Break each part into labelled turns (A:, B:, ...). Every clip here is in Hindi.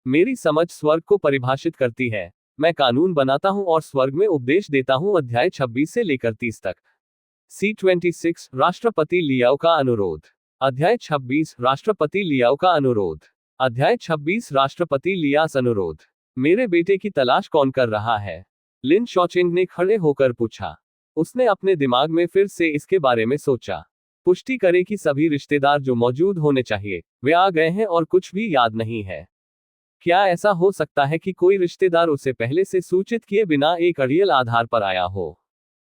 A: मेरी समझ स्वर्ग को परिभाषित करती है। मैं कानून बनाता हूं और स्वर्ग में उपदेश देता हूं। अध्याय 26 से लेकर 30 तक। C26 राष्ट्रपति लियाओ का अनुरोध। अध्याय 26 राष्ट्रपति लियाओ का अनुरोध। अध्याय 26 राष्ट्रपति लियास अनुरोध। मेरे बेटे की तलाश कौन कर रहा है? लिन शॉचिंग ने खड़े होकर पूछा। उसने अपने दिमाग में फिर से इसके बारे में सोचा। पुष्टि करे कि सभी रिश्तेदार जो मौजूद होने चाहिए वे आ गए हैं और कुछ भी याद नहीं है। क्या ऐसा हो सकता है कि कोई रिश्तेदार उसे पहले से सूचित किए बिना एक अड़ियल आधार पर आया हो?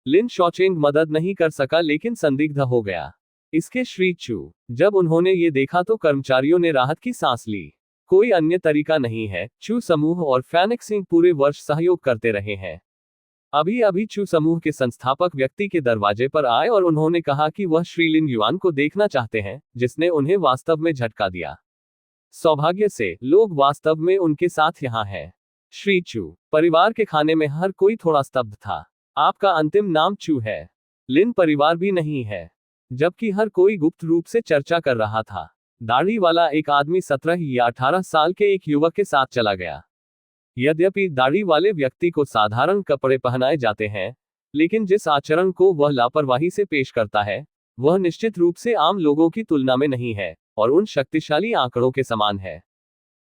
A: लिन शॉचिंग मदद नहीं कर सका लेकिन संदिग्ध हो गया। इसके श्री चू। जब उन्होंने ये देखा तो कर्मचारियों ने राहत की सांस ली। कोई अन्य तरीका नहीं है। चू समूह और फैनिक्स सिंह पूरे वर्ष सहयोग करते रहे हैं। अभी अभी चू समूह के संस्थापक व्यक्ति के दरवाजे पर आए और उन्होंने कहा कि वह श्री लिन युआन को देखना चाहते हैं, जिसने उन्हें वास्तव में झटका दिया। सौभाग्य से लोग वास्तव में उनके साथ यहाँ हैं। श्री चू। परिवार के खाने में हर कोई थोड़ा स्तब्ध था। आपका अंतिम नाम चू है। लिन परिवार भी नहीं है। जबकि हर कोई गुप्त रूप से चर्चा कर रहा था। दाढ़ी वाला एक आदमी 17 या 18 साल के एक युवक के साथ चला गया। यद्यपि दाढ़ी वाले व्यक्ति को साधारण कपड़े पहनाए जाते हैं, लेकिन जिस आचरण को वह लापरवाही से पेश करता है वह निश्चित रूप से आम लोगों की तुलना में नहीं है और उन शक्तिशाली आंकड़ों के समान है।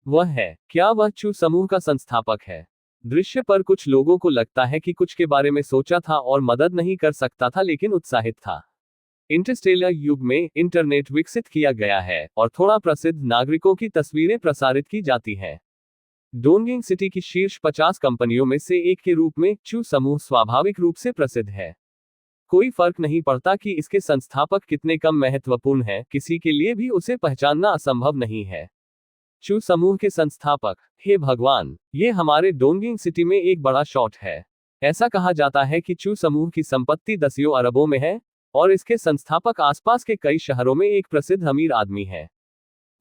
A: वह है, क्या वह चू समूह का संस्थापक है? दृश्य पर कुछ लोगों को लगता है कि कुछ के बारे में सोचा था और मदद नहीं कर सकता था लेकिन उत्साहित था। इंटरस्टेलर युग में इंटरनेट विकसित किया गया है और थोड़ा प्रसिद्ध नागरिकों की तस्वीरें प्रसारित की जाती हैं। डोंगिंग सिटी की शीर्ष 50 कंपनियों में से एक के रूप में चू समूह स्वाभाविक रूप से प्रसिद्ध है। कोई फर्क नहीं पड़ता कि इसके संस्थापक कितने कम महत्वपूर्ण हैं, किसी के लिए भी उसे पहचानना असंभव नहीं है। चू समूह के संस्थापक, हे भगवान, ये हमारे डोंगिंग सिटी में एक बड़ा शॉट है। ऐसा कहा जाता है कि चू समूह की संपत्ति दसियों अरबों में है और इसके संस्थापक आसपास के कई शहरों में एक प्रसिद्ध अमीर आदमी है।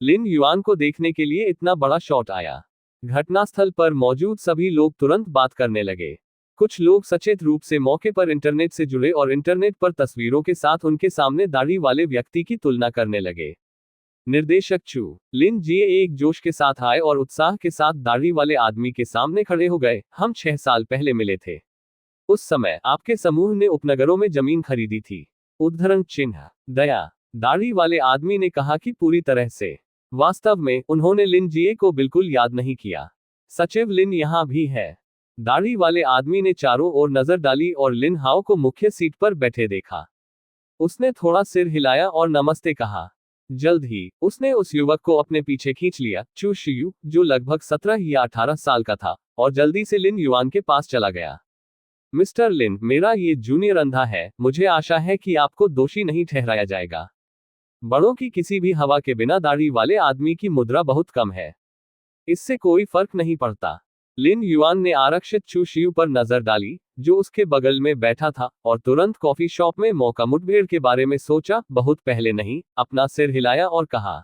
A: लिन युआन को देखने के लिए इतना बड़ा शॉट आया। घटनास्थल पर मौजूद सभी लोग तुरंत बात करने लगे। कुछ लोग सचेत रूप से मौके पर इंटरनेट से जुड़े और इंटरनेट पर तस्वीरों के साथ उनके सामने दाढ़ी वाले व्यक्ति की तुलना करने लगे। निर्देशक चू। लिन जी एक जोश के साथ आए और उत्साह के साथ दाढ़ी वाले आदमी के सामने खड़े हो गए। हम 6 साल पहले मिले थे। उस समय आपके समूह ने उपनगरों में जमीन खरीदी थी। उद्धरण चिन्ह। दया। दाढ़ी वाले आदमी ने कहा कि पूरी तरह से। वास्तव में उन्होंने लिन जीए को बिल्कुल याद नहीं किया। सचिव लिन यहाँ भी है। दाढ़ी वाले आदमी ने चारों ओर नजर डाली और लिन हाओ को मुख्य सीट पर बैठे देखा। उसने थोड़ा सिर हिलाया और नमस्ते कहा। जल्द ही उसने उस युवक को अपने पीछे खींच लिया, चू शियू, जो लगभग 17 या 18 साल का था, और जल्दी से लिन युआन के पास चला गया। मिस्टर लिन, मेरा ये जूनियर अंधा है। मुझे आशा है कि आपको दोषी नहीं ठहराया जाएगा। बड़ों की किसी भी हवा के बिना दाढ़ी वाले आदमी की मुद्रा बहुत कम है। इससे कोई फर्क नहीं पड़ता। लिन युआन ने आरक्षित चू शियू पर नजर डाली, जो उसके बगल में बैठा था, और तुरंत कॉफी शॉप में मौका मुठभेड़ के बारे में सोचा, बहुत पहले नहीं, अपना सिर हिलाया और कहा,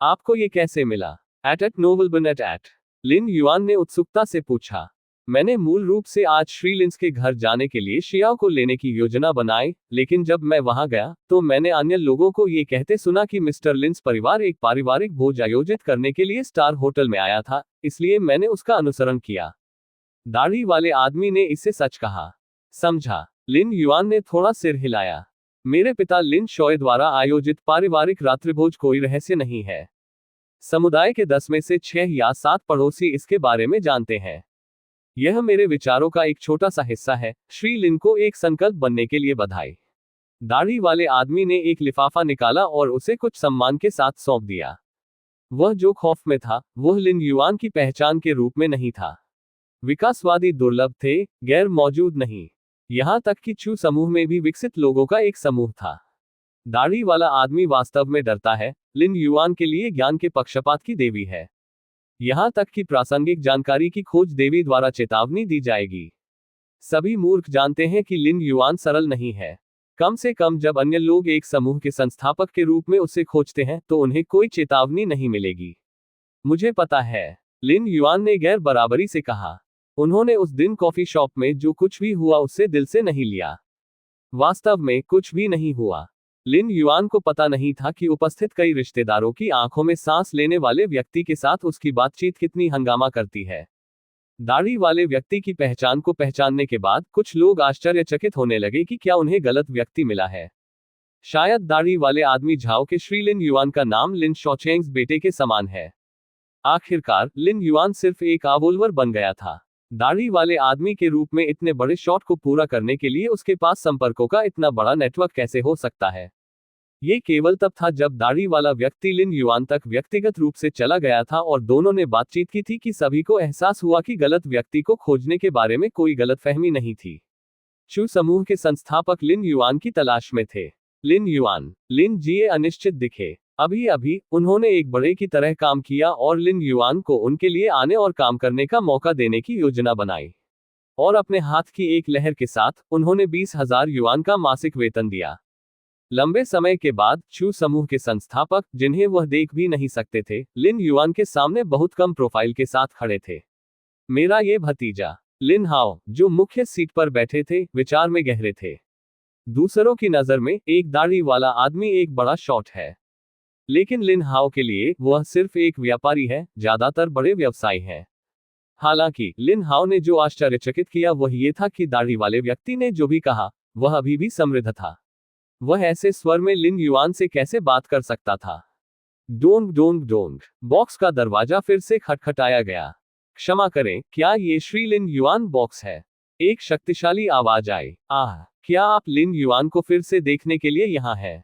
A: आपको ये कैसे मिला? At Novelbin at. Lin Yuan ने उत्सुकता से पूछा। मैंने मूल रूप से आज श्री लिंस के घर जाने के लिए शियाओ को लेने की योजना बनाई, लेकिन जब मैं वहां गया तो मैंने अन्य लोगों को ये कहते सुना कि मिस्टर लिंस परिवार एक पारिवारिक भोज आयोजित करने के लिए स्टार होटल में आया था, इसलिए मैंने उसका अनुसरण किया। दाढ़ी वाले आदमी ने इसे सच कहा। समझा। लिन युआन ने थोड़ा सिर हिलाया। मेरे पिता लिन शॉय द्वारा आयोजित पारिवारिक रात्रिभोज कोई रहस्य नहीं है। समुदाय के 10 में से 6 या 7 पड़ोसी इसके बारे में जानते हैं। यह मेरे विचारों का एक छोटा सा हिस्सा है। श्री लिन को एक संकल्प बनने के लिए बधाई। दाढ़ी वाले आदमी ने एक लिफाफा निकाला और उसे कुछ सम्मान के साथ सौंप दिया। वह जो खौफ में था, वह लिन युआन की पहचान के रूप में नहीं था। विकासवादी दुर्लभ थे, गैर मौजूद नहीं। यहां तक कि चू समूह में भी विकसित लोगों का एक समूह था। दाढ़ी वाला आदमी वास्तव में डरता है। लिन युआन के लिए ज्ञान के पक्षपात की देवी है। यहां तक कि प्रासंगिक जानकारी की खोज देवी द्वारा चेतावनी दी जाएगी। सभी मूर्ख जानते हैं कि लिन युआन सरल नहीं है। कम से कम जब अन्य लोग एक समूह के संस्थापक के रूप में उसे खोजते हैं तो उन्हें कोई चेतावनी नहीं मिलेगी। मुझे पता है, लिन युआन ने गैर बराबरी से कहा। उन्होंने उस दिन कॉफी शॉप में जो कुछ भी हुआ उससे दिल से नहीं लिया। वास्तव में कुछ भी नहीं हुआ। लिन युआन को पता नहीं था कि उपस्थित कई रिश्तेदारों की आंखों में सांस लेने वाले व्यक्ति के साथ उसकी बातचीत कितनी हंगामा करती है। दाढ़ी वाले व्यक्ति की पहचान को पहचानने के बाद कुछ लोग आश्चर्यचकित होने लगे कि क्या उन्हें गलत व्यक्ति मिला है। शायद दाढ़ी वाले आदमी झाओ के श्री लिन युआन का नाम लिन शॉचेंग्स बेटे के समान है। आखिरकार लिन युआन सिर्फ एक आवोल्वर बन गया था। दाढ़ी वाले आदमी के रूप में इतने बड़े शॉट को पूरा करने के लिए उसके पास संपर्कों का इतना बड़ा नेटवर्क कैसे हो सकता है। ये केवल तब था जब दाढ़ी वाला व्यक्ति लिन युआन तक व्यक्तिगत रूप से चला गया था और दोनों ने बातचीत की थी कि सभी को एहसास हुआ कि गलत व्यक्ति को खोजने के बारे में कोई गलतफहमी नहीं थी। चू समूह के संस्थापक लिन युआन की तलाश में थे। लिन युआन, लिन जिए अनिश्चित दिखे। अभी अभी उन्होंने एक बड़े की तरह काम किया और लिन युआन को उनके लिए आने और काम करने का मौका देने की योजना बनाई। और अपने हाथ की एक लहर के साथ उन्होंने 20,000 युआन का मासिक वेतन दिया। लंबे समय के बाद चू समूह के संस्थापक, जिन्हें वह देख भी नहीं सकते थे, लिन युआन के सामने बहुत कम प्रोफाइल के साथ खड़े थे। मेरा ये भतीजा लिन हाओ, जो मुख्य सीट पर बैठे थे, विचार में गहरे थे। दूसरों की नजर में एक दाढ़ी वाला आदमी एक बड़ा शॉट है, लेकिन लिन हाओ के लिए वह सिर्फ एक व्यापारी है। ज्यादातर बड़े व्यवसायी हैं। हालांकि लिन हाओ ने जो आश्चर्यचकित किया वह ये था कि दाढ़ी वाले व्यक्ति ने जो भी कहा वह अभी भी समृद्ध था। वह ऐसे स्वर में लिन युआन से कैसे बात कर सकता था। डोंग डोंग डोंग, बॉक्स का दरवाजा फिर से खटखटाया गया। क्षमा करें, क्या ये श्री लिन युआन बॉक्स है? एक शक्तिशाली आवाज आई। आह, क्या आप लिन युआन को फिर से देखने के लिए यहाँ हैं?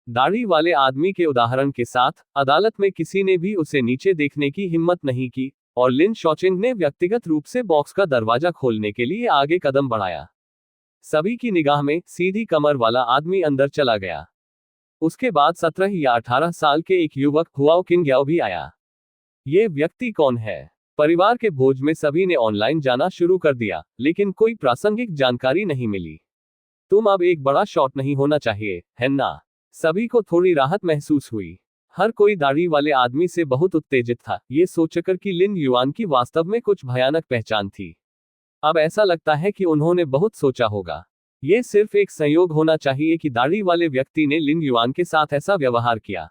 A: दाढ़ी वाले आदमी के उदाहरण के साथ अदालत में किसी ने भी उसे नीचे देखने की हिम्मत नहीं की और लिन शॉचिंग ने व्यक्तिगत रूप से बॉक्स का दरवाजा खोलने के लिए आगे कदम बढ़ाया। सभी की निगाह में सीधी कमर वाला आदमी अंदर चला गया। उसके बाद 17 या 18 साल के एक युवक हुआओ किंग याओ भी आया। ये व्यक्ति कौन है? परिवार के भोज में सभी ने ऑनलाइन जाना शुरू कर दिया, लेकिन कोई प्रासंगिक जानकारी नहीं मिली। तुम अब एक बड़ा शॉट नहीं होना चाहिए, है ना? सभी को थोड़ी राहत महसूस हुई। हर कोई दाढ़ी वाले आदमी से बहुत उत्तेजित था, ये सोचकर कि लिन युआन की वास्तव में कुछ भयानक पहचान थी। अब ऐसा लगता है कि उन्होंने बहुत सोचा होगा। ये सिर्फ एक संयोग होना चाहिए कि दाढ़ी वाले व्यक्ति ने लिन युआन के साथ ऐसा व्यवहार किया।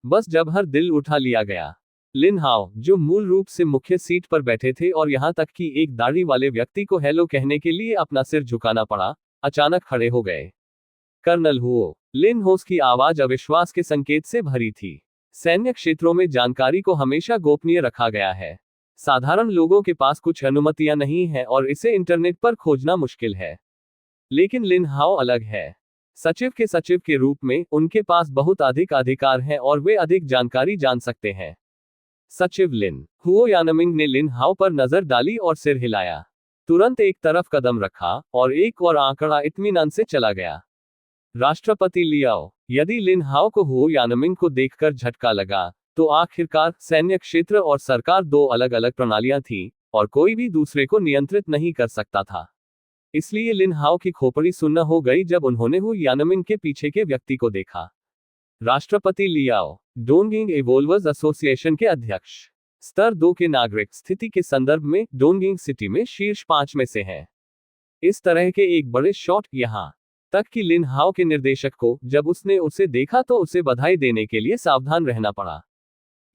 A: बस जब हर दिल उठा लिया गया। लिन हाओ, जो मूल रूप से मुख्य सीट पर बैठे थे और यहां तक कि एक दाढ़ी वाले व्यक्ति को हेलो कहने के लिए अपना सिर झुकाना पड़ा, अचानक खड़े हो गए। कर्नल हुओ, लिन होस की आवाज अविश्वास के संकेत से भरी थी। सैन्य क्षेत्रों में जानकारी को हमेशा गोपनीय रखा गया है। साधारण लोगों के पास कुछ अनुमतियां नहीं है और इसे इंटरनेट पर खोजना मुश्किल है। लेकिन लिन हाओ अलग है। सचिव के रूप में उनके पास बहुत अधिक अधिकार हैं और वे अधिक जानकारी जान सकते हैं। सचिव लिन हुओ यानमिंग ने लिन हाओ पर नजर डाली और सिर हिलाया। तुरंत एक तरफ कदम रखा और एक और आंकड़ा इत्मीनान से चला गया। राष्ट्रपति लियाओ। यदि लिन हाओ को हुओ यानमिंग को देखकर झटका लगा, तो आखिरकार सैन्य क्षेत्र और सरकार दो अलग अलग प्रणालियां थीं, और कोई भी दूसरे को नियंत्रित नहीं कर सकता था। इसलिए लिन हाओ की खोपड़ी सुन्न हो गई जब उन्होंने हुओ यानमिंग के पीछे के व्यक्ति को देखा। राष्ट्रपति लियाओ, डोंगिंग इवोल्वर्स एसोसिएशन के अध्यक्ष, स्तर 2 के नागरिक, स्थिति के संदर्भ में डोंगिंग सिटी में शीर्ष 5 में से हैं। इस तरह के एक बड़े शॉट, यहां तक कि लिन हाओ के निर्देशक को जब उसने उसे देखा तो उसे बधाई देने के लिए सावधान रहना पड़ा।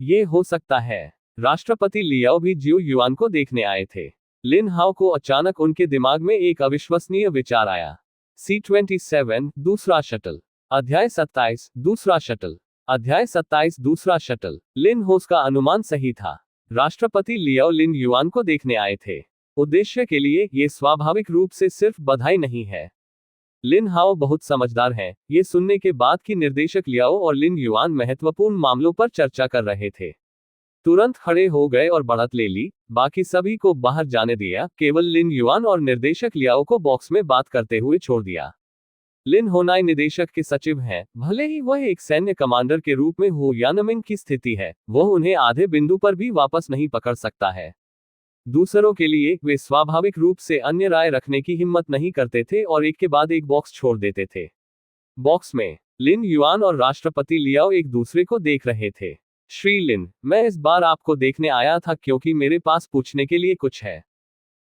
A: ये हो सकता है राष्ट्रपति लियाओ भी जियो युआन को देखने आए थे। लिन हाओ को अचानक उनके दिमाग में एक अविश्वसनीय विचार आया। C-27 दूसरा शटल, अध्याय 27 दूसरा शटल, अध्याय 27 दूसरा शटल। लिन होस का अनुमान सही था। राष्ट्रपति लियाओ लिन युआन को देखने आए थे। उद्देश्य के लिए ये स्वाभाविक रूप से सिर्फ बधाई नहीं है। लिन हाओ बहुत समझदार हैं, ये सुनने के बाद कि निर्देशक लियाओ और लिन युआन महत्वपूर्ण मामलों पर चर्चा कर रहे थे, तुरंत खड़े हो गए और बढ़त ले ली। बाकी सभी को बाहर जाने दिया, केवल लिन युआन और निर्देशक लियाओ को बॉक्स में बात करते हुए छोड़ दिया। लिन होनाई निदेशक के सचिव हैं, भले ही वह एक सैन्य कमांडर के रूप में हो यानमिंग की स्थिति है, वह उन्हें आधे बिंदु पर भी वापस नहीं पकड़ सकता है। दूसरों के लिए वे स्वाभाविक रूप से अन्य राय रखने की हिम्मत नहीं करते थे और एक के बाद एक बॉक्स छोड़ देते थे। बॉक्स में लिन युआन और राष्ट्रपति लियाओ एक दूसरे को देख रहे थे। श्री लिन, मैं इस बार आपको देखने आया था क्योंकि मेरे पास पूछने के लिए कुछ है।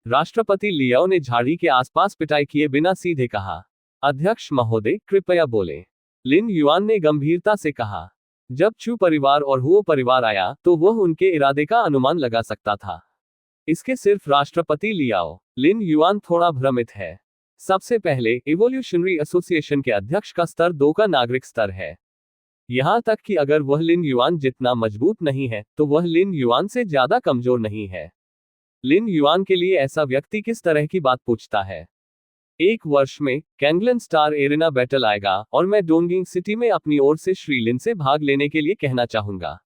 A: राष्ट्रपति लियाओ ने झाड़ी के आसपास पिटाई किए बिना सीधे कहा। अध्यक्ष महोदय, कृपया बोले। लिन युआन ने गंभीरता से कहा। जब चू परिवार और हुओ परिवार आया तो वह उनके इरादे का अनुमान लगा सकता था। इसके सिर्फ राष्ट्रपति लियाओ। लिन युआन थोड़ा भ्रमित है। सबसे पहले इवोल्यूशनरी एसोसिएशन के अध्यक्ष का स्तर 2 का नागरिक स्तर है। यहां तक कि अगर वह लिन युआन जितना मजबूत नहीं है तो वह लिन युआन से ज्यादा कमजोर नहीं है। लिन युआन के लिए ऐसा व्यक्ति किस तरह की बात पूछता है? 1 वर्ष में कैंगलन स्टार एरिना बैटल आएगा और मैं डोंगिंग सिटी में अपनी ओर से श्री लिन से भाग लेने के लिए कहना चाहूंगा,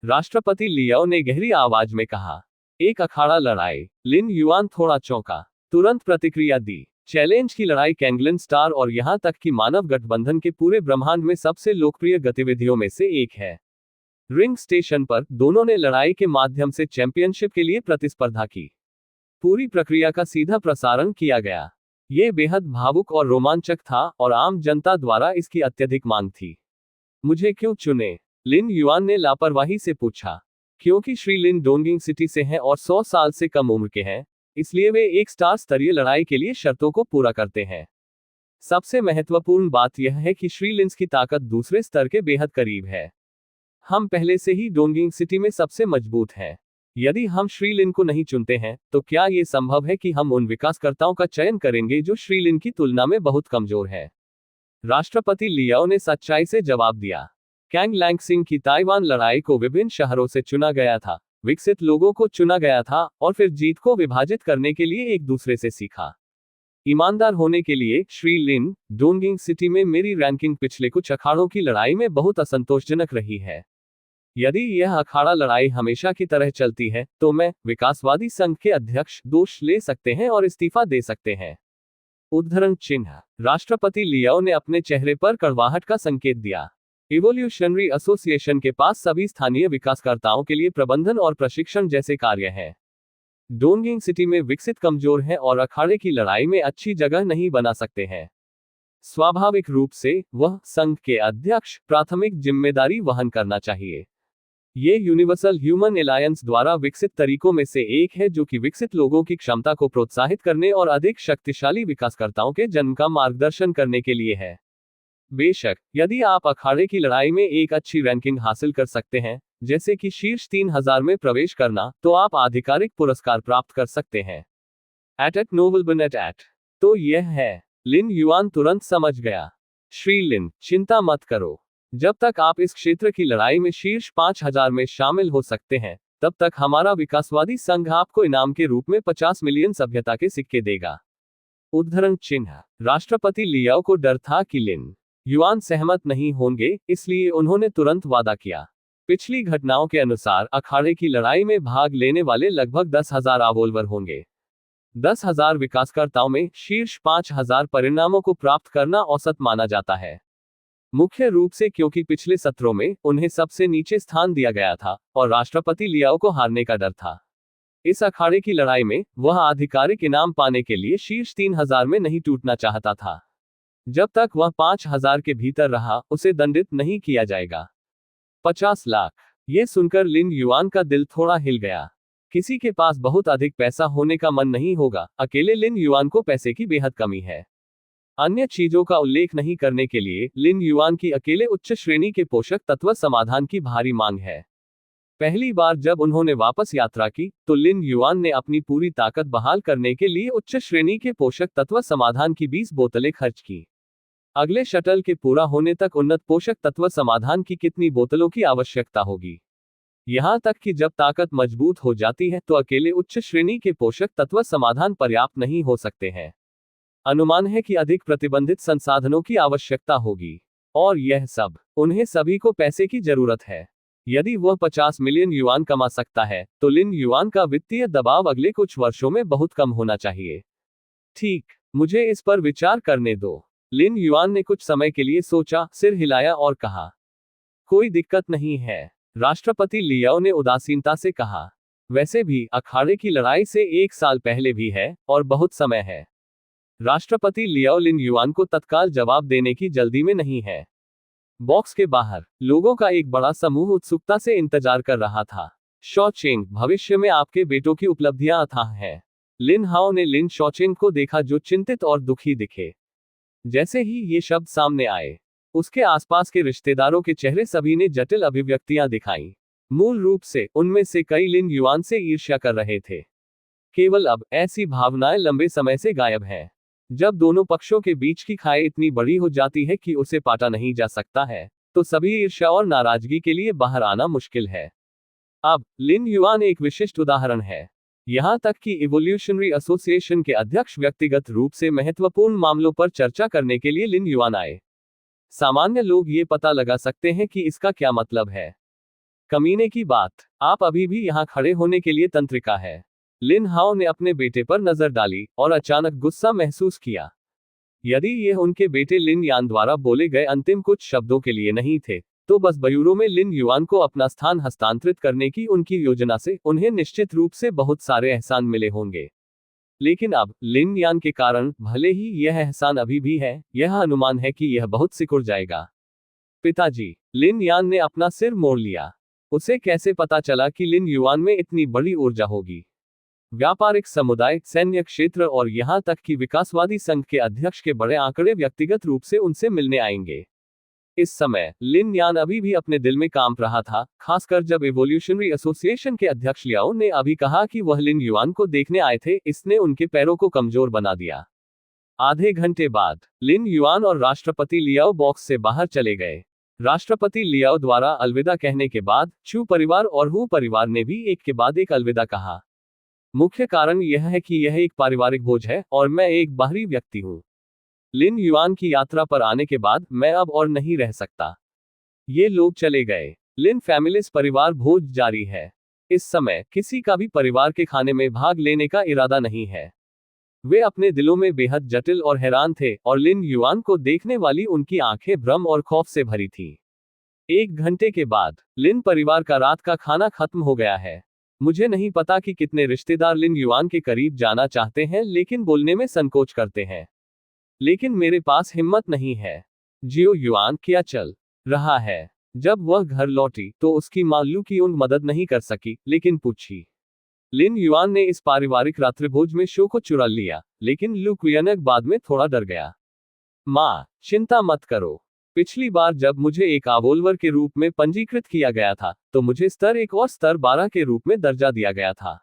A: राष्ट्रपति लियाओ ने गहरी आवाज में कहा। एक अखाड़ा लड़ाई। लिन युआन थोड़ा चौंका, तुरंत प्रतिक्रिया दी। चैलेंज की लड़ाई कैंगलन स्टार और यहां तक कि मानव गठबंधन के पूरे ब्रह्मांड में सबसे लोकप्रिय गतिविधियों में से एक है। रिंग स्टेशन पर दोनों ने लड़ाई के माध्यम से चैंपियनशिप के लिए प्रतिस्पर्धा की। पूरी प्रक्रिया का सीधा प्रसारण किया गया। यह बेहद भावुक और रोमांचक था और आम जनता द्वारा इसकी अत्यधिक मांग थी। मुझे क्यों चुने? लिन युआन ने लापरवाही से पूछा। क्योंकि श्री लिन डोंगिंग सिटी से हैं और 100 साल से कम उम्र के हैं, इसलिए वे एक स्टार स्तरीय लड़ाई के लिए शर्तों को पूरा करते हैं। सबसे महत्वपूर्ण बात यह है कि श्री लिन्स की ताकत दूसरे स्तर के बेहद करीब है। हम पहले से ही डोंगिंग सिटी में सबसे मजबूत हैं। यदि हम श्री लिन को नहीं चुनते हैं तो क्या यह संभव है कि हम उन विकासकर्ताओं का चयन करेंगे जो श्री लिन की तुलना में बहुत कमजोर है? राष्ट्रपति लियाओ ने सच्चाई से जवाब दिया। कैंग लैंगसिंग की ताइवान लड़ाई को विभिन्न शहरों से चुना गया था, विकसित लोगों को चुना गया था और फिर जीत को विभाजित करने के लिए एक दूसरे से सीखा। ईमानदार होने के लिए श्री लिन डोंगिंग सिटी में मेरी रैंकिंग पिछले कुछ अखाड़ों की लड़ाई में बहुत असंतोषजनक रही है। यदि यह अखाड़ा लड़ाई हमेशा की तरह चलती है तो मैं, विकासवादी संघ के अध्यक्ष, दोष ले सकते हैं और इस्तीफा दे सकते हैं। उद्धरण चिन्ह। राष्ट्रपति लियाओ ने अपने चेहरे पर कड़वाहट का संकेत दिया। इवोल्यूशनरी एसोसिएशन के पास सभी स्थानीय विकासकर्ताओं के लिए प्रबंधन और प्रशिक्षण जैसे कार्य हैं। डोंगिंग सिटी में विकसित कमजोर हैं और अखाड़े की लड़ाई में अच्छी जगह नहीं बना सकते हैं। स्वाभाविक रूप से वह संघ के अध्यक्ष प्राथमिक जिम्मेदारी वहन करना चाहिए। ये यूनिवर्सल ह्यूमन एलायंस द्वारा विकसित तरीकों में से एक है जो कि विकसित लोगों की क्षमता को प्रोत्साहित करने और अधिक शक्तिशाली विकासकर्ताओं के जन्म का मार्गदर्शन करने के लिए है। बेशक, यदि आप अखाड़े की लड़ाई में एक अच्छी रैंकिंग हासिल कर सकते हैं, जैसे कि शीर्ष 3000 में प्रवेश करना, तो आप आधिकारिक पुरस्कार प्राप्त कर सकते हैं। At Novelbin at. तो यह है। लिन युआन तुरंत समझ गया। श्री लिन, चिंता मत करो। जब तक आप इस क्षेत्र की लड़ाई में शीर्ष 5000 में शामिल हो सकते हैं, तब तक हमारा विकासवादी संघ आपको इनाम के रूप में 50 मिलियन सभ्यता के सिक्के देगा। उद्धरण चिन्ह। राष्ट्रपति लियाओ को डर था कि लिन युआन सहमत नहीं होंगे, इसलिए उन्होंने तुरंत वादा किया। पिछली घटनाओं के अनुसार अखाड़े की लड़ाई में भाग लेने वाले लगभग 10,000 आवोल्वर होंगे। 10,000 विकासकर्ताओं में शीर्ष 5,000 परिणामों को प्राप्त करना औसत माना जाता है। मुख्य रूप से क्योंकि पिछले सत्रों में उन्हें सबसे नीचे स्थान दिया गया था और राष्ट्रपति लियाओ को हारने का डर था। इस अखाड़े की लड़ाई में वह आधिकारिक इनाम पाने के लिए शीर्ष 3000 में नहीं टूटना चाहता था। जब तक वह 5000 के भीतर रहा, उसे दंडित नहीं किया जाएगा। 50 लाख। ये सुनकर लिन युआन का दिल थोड़ा हिल गया। किसी के पास बहुत अधिक पैसा होने का मन नहीं होगा। अकेले लिन युआन को पैसे की बेहद कमी है। अन्य चीजों का उल्लेख नहीं करने के लिए लिन युआन की अकेले उच्च श्रेणी के पोषक तत्व समाधान की भारी मांग है। पहली बार जब उन्होंने वापस यात्रा की तो लिन युआन ने अपनी पूरी ताकत बहाल करने के लिए उच्च श्रेणी के पोषक तत्व समाधान की 20 बोतलें खर्च की। अगले शटल के पूरा होने तक उन्नत पोषक तत्व समाधान की कितनी बोतलों की आवश्यकता होगी? यहां तक कि जब ताकत मजबूत हो जाती है तो अकेले उच्च श्रेणी के पोषक तत्व समाधान पर्याप्त नहीं हो सकते हैं। अनुमान है कि अधिक प्रतिबंधित संसाधनों की आवश्यकता होगी। और यह सब, उन्हें सभी को पैसे की जरूरत है। यदि वह 50 मिलियन युआन कमा सकता है तो लिन युआन का वित्तीय दबाव अगले कुछ वर्षों में बहुत कम होना चाहिए। ठीक, मुझे इस पर विचार करने दो। लिन युआन ने कुछ समय के लिए सोचा, सिर हिलाया और कहा, कोई दिक्कत नहीं है। राष्ट्रपति लियाओ ने उदासीनता से कहा, वैसे भी अखाड़े की लड़ाई से 1 साल पहले भी है और बहुत समय है। राष्ट्रपति लियाओ लिन युआन को तत्काल जवाब देने की जल्दी में नहीं है। बॉक्स के बाहर लोगों का एक बड़ा समूह उत्सुकता से इंतजार कर रहा था। शॉचेंग, भविष्य में आपके बेटों की उपलब्धियां अथाह हैं। लिन हाओ ने लिन शॉचेंग को देखा जो चिंतित और दुखी दिखे। जैसे ही ये शब्द सामने आए, उसके आसपास के रिश्तेदारों के चेहरे सभी ने जटिल अभिव्यक्तियां दिखाई। मूल रूप से उनमें से कई लिन युआन से ईर्ष्या कर रहे थे। केवल अब ऐसी भावनाएं लंबे समय से गायब हैं। जब दोनों पक्षों के बीच की खाई इतनी बड़ी हो जाती है कि उसे पाटा नहीं जा सकता है, तो सभी ईर्ष्या और नाराजगी के लिए बाहर आना मुश्किल है। अब लिन युआन एक विशिष्ट उदाहरण है। यहां तक कि इवोल्यूशनरी एसोसिएशन के अध्यक्ष व्यक्तिगत रूप से महत्वपूर्ण मामलों पर चर्चा करने के लिए लिन युआन आए। सामान्य लोग ये पता लगा सकते हैं कि इसका क्या मतलब है। कमीने की बात, आप अभी भी यहां खड़े होने के लिए तंत्रिका है। लिन हाओ ने अपने बेटे पर नजर डाली और अचानक गुस्सा महसूस किया। यदि यह उनके बेटे लिन यान द्वारा बोले गए अंतिम कुछ शब्दों के लिए नहीं थे, तो बस बयूरो में लिन युआन को अपना स्थान हस्तांतरित करने की उनकी योजना से उन्हें निश्चित रूप से बहुत सारे एहसान मिले होंगे। लेकिन अब लिन यान के कारण, भले ही यह एहसान अभी भी है, यह अनुमान है कि यह बहुत सिकुड़ जाएगा। पिताजी, लिन यान ने अपना सिर मोड़ लिया। उसे कैसे पता चला कि लिन युआन में इतनी बड़ी ऊर्जा होगी? व्यापारिक समुदाय, सैन्य क्षेत्र और यहां तक कि विकासवादी संघ के अध्यक्ष के बड़े आंकड़े व्यक्तिगत रूप से उनसे मिलने आएंगे। इस समय लिन यान अभी भी अपने दिल में कांप रहा था, खासकर जब इवोल्यूशनरी एसोसिएशन के अध्यक्ष लियाओ ने अभी कहा कि वह लिन युआन को देखने आए थे। इसने उनके पैरों को कमजोर बना दिया। आधे घंटे बाद लिन युआन और राष्ट्रपति लियाओ बॉक्स से बाहर चले गए। राष्ट्रपति लियाओ द्वारा अलविदा कहने के बाद चू परिवार और हु परिवार ने भी एक के बाद एक अलविदा कहा। मुख्य कारण यह है कि यह एक पारिवारिक भोज है और मैं एक बाहरी व्यक्ति हूं। लिन युआन की यात्रा पर आने के बाद मैं अब और नहीं रह सकता। ये लोग चले गए। लिन फैमिलीज परिवार भोज जारी है। इस समय किसी का भी परिवार के खाने में भाग लेने का इरादा नहीं है। वे अपने दिलों में बेहद जटिल और हैरान थे और लिन युआन को देखने वाली उनकी आंखें भ्रम और खौफ से भरी थी। 1 घंटे के बाद लिन परिवार का रात का खाना खत्म हो गया है। मुझे नहीं पता कि कितने रिश्तेदार लिन युआन के करीब जाना चाहते हैं लेकिन बोलने में संकोच करते हैं। लेकिन मेरे पास हिम्मत नहीं है। जियो युआन, क्या चल रहा है? जब वह घर लौटी तो उसकी मां लू कियोंग मदद नहीं कर सकी, लेकिन पूछी। लिन युआन ने इस पारिवारिक रात्रिभोज में शो को चुरा लिया, लेकिन लू कियोंग बाद में थोड़ा डर गया। मां, चिंता मत करो। पिछली बार जब मुझे एक आवोल्वर के रूप में पंजीकृत किया गया था, तो मुझे स्तर 1 और स्तर 12 के रूप में दर्जा दिया गया था।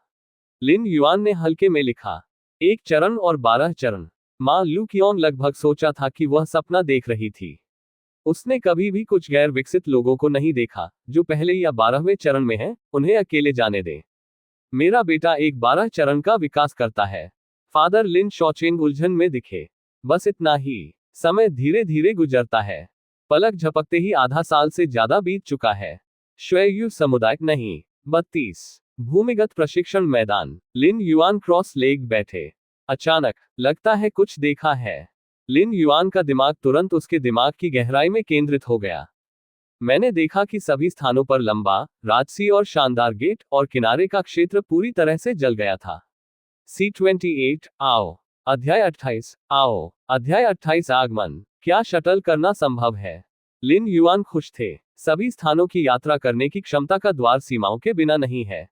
A: लिन युआन ने हल्के में लिखा। 1 चरण और 12 चरण। मां लू कियोंग लगभग सोचा था कि वह सपना देख रही थी। उसने कभी भी कुछ गैर विकसित लोगों को नहीं देखा, जो पहले या 12वें चरण में हैं, उन्हें अकेले जाने दें। मेरा बेटा एक 12 चरण का विकास करता है। फादर लिन शॉचेंग उलझन में दिखे। बस इतना ही। समय धीरे धीरे गुजरता है। पलक झपकते ही आधा साल से ज्यादा बीत चुका है। श्वेयु समुदाय नहीं। 32 भूमिगत प्रशिक्षण मैदान। लिन युआन क्रॉस लेग बैठे। अचानक लगता है कुछ देखा है। लिन युआन का दिमाग तुरंत उसके दिमाग की गहराई में केंद्रित हो गया। मैंने देखा कि सभी स्थानों पर लंबा, राजसी और शानदार गेट और किनारे का क्षेत्र पूरी तरह से जल गया था। C28 आओ। अध्याय 28 आओ। अध्याय 28 आगमन। क्या शटल करना संभव है? लिन युआन खुश थे। सभी स्थानों की यात्रा करने की क्षमता का द्वार सीमाओं के बिना नहीं है।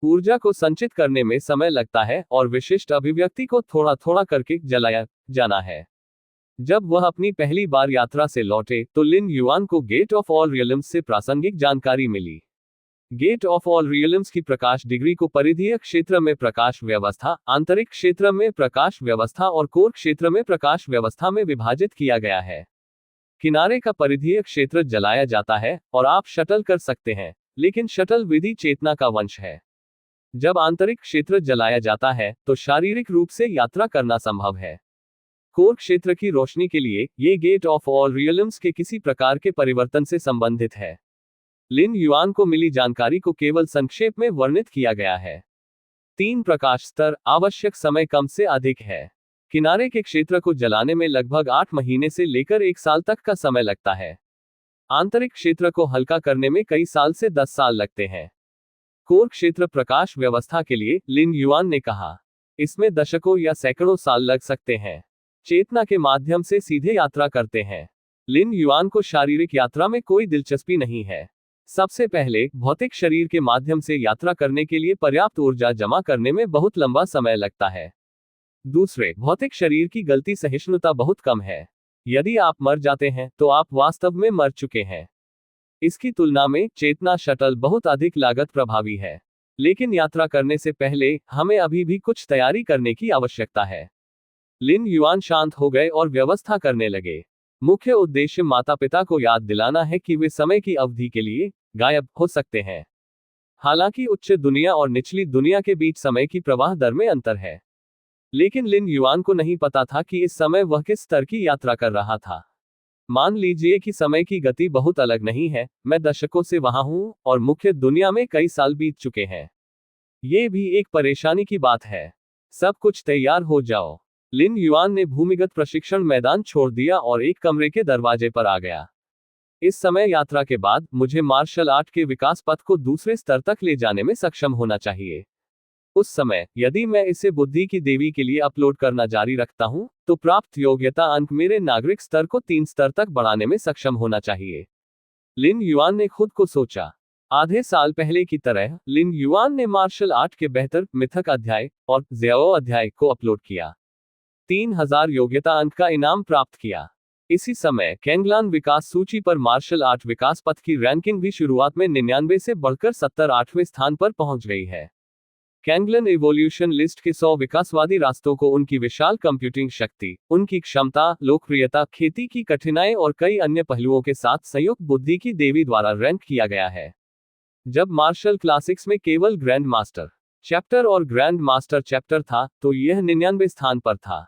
A: ऊर्जा को संचित करने में समय लगता है और विशिष्ट अभिव्यक्ति को थोड़ा थोड़ा करके जलाया जाना है। जब वह अपनी पहली बार यात्रा से लौटे तो लिन युआन को गेट ऑफ ऑल रियल्म्स से प्रासंगिक जानकारी मिली। गेट ऑफ ऑल रियल्म्स की प्रकाश डिग्री को परिधीय क्षेत्र में प्रकाश व्यवस्था, आंतरिक क्षेत्र में प्रकाश व्यवस्था और कोर क्षेत्र में प्रकाश व्यवस्था में विभाजित किया गया है। किनारे का परिधीय क्षेत्र जलाया जाता है और आप शटल कर सकते हैं, लेकिन शटल विधि चेतना का वंश है। जब आंतरिक क्षेत्र जलाया जाता है तो शारीरिक रूप से यात्रा करना संभव है। कोर क्षेत्र की रोशनी के लिए ये गेट ऑफ ऑल रियल्म्स के किसी प्रकार के परिवर्तन से संबंधित है। लिन युआन को मिली जानकारी को केवल संक्षेप में वर्णित किया गया है। 3 प्रकाश स्तर, आवश्यक समय कम से अधिक है। किनारे के क्षेत्र को जलाने में लगभग 8 महीने से लेकर 1 साल तक का समय लगता है। आंतरिक क्षेत्र को हल्का करने में कई साल से 10 साल लगते हैं। कोर क्षेत्र प्रकाश व्यवस्था के लिए, लिन युआन ने कहा, इसमें दशकों या सैकड़ों साल लग सकते हैं। चेतना के माध्यम से सीधे यात्रा करते हैं। लिन युआन को शारीरिक यात्रा में कोई दिलचस्पी नहीं है। सबसे पहले, भौतिक शरीर के माध्यम से यात्रा करने के लिए पर्याप्त ऊर्जा जमा करने में बहुत लंबा समय लगता है। दूसरे, भौतिक शरीर की गलती सहिष्णुता बहुत कम है। यदि आप मर जाते हैं तो आप वास्तव में मर चुके हैं। इसकी तुलना में चेतना शटल बहुत अधिक लागत प्रभावी है। लेकिन यात्रा करने से पहले हमें अभी भी कुछ तैयारी करने की आवश्यकता है। लिन युआन शांत हो गए और व्यवस्था करने लगे। मुख्य उद्देश्य माता पिता को याद दिलाना है कि वे समय की अवधि के लिए गायब हो सकते हैं। हालांकि उच्च दुनिया और निचली दुनिया के बीच समय की प्रवाह दर में अंतर है, लेकिन लिन युआन को नहीं पता था कि इस समय वह किस स्तर की यात्रा कर रहा था। मान लीजिए कि समय की गति बहुत अलग नहीं है। मैं दशकों से वहां हूं और मुख्य दुनिया में कई साल बीत चुके हैं। ये भी एक परेशानी की बात है। सब कुछ तैयार हो जाओ। लिन युआन ने भूमिगत प्रशिक्षण मैदान छोड़ दिया और एक कमरे के दरवाजे पर आ गया। इस समय यात्रा के बाद मुझे मार्शल आर्ट के विकास पथ को दूसरे स्तर तक ले जाने में सक्षम होना चाहिए। उस समय यदि मैं इसे बुद्धि की देवी के लिए अपलोड करना जारी रखता हूं, तो प्राप्त योग्यता अंक मेरे नागरिक स्तर को 3 स्तर तक बढ़ाने में सक्षम होना चाहिए। लिन युआन ने खुद को सोचा। आधे साल पहले की तरह लिन युआन ने मार्शल आर्ट के बेहतर मिथक अध्याय और ज़्याओ अध्याय को अपलोड किया। 3000 योग्यता अंक का इनाम प्राप्त किया। इसी समय कैंगलान विकास सूची पर मार्शल आर्ट विकास पथ की रैंकिंग भी शुरुआत में 99 से बढ़कर 78वें स्थान पर पहुंच गई है। कैंगलन इवोल्यूशन लिस्ट के 100 विकासवादी रास्तों को उनकी विशाल कंप्यूटिंग शक्ति, उनकी क्षमता, लोकप्रियता, खेती की कठिनाई और कई अन्य पहलुओं के साथ संयुक्त बुद्धि की देवी द्वारा रैंक किया गया है। जब मार्शल क्लासिक्स में केवल ग्रैंड मास्टर चैप्टर और ग्रैंड मास्टर चैप्टर था, तो यह 99 स्थान पर था।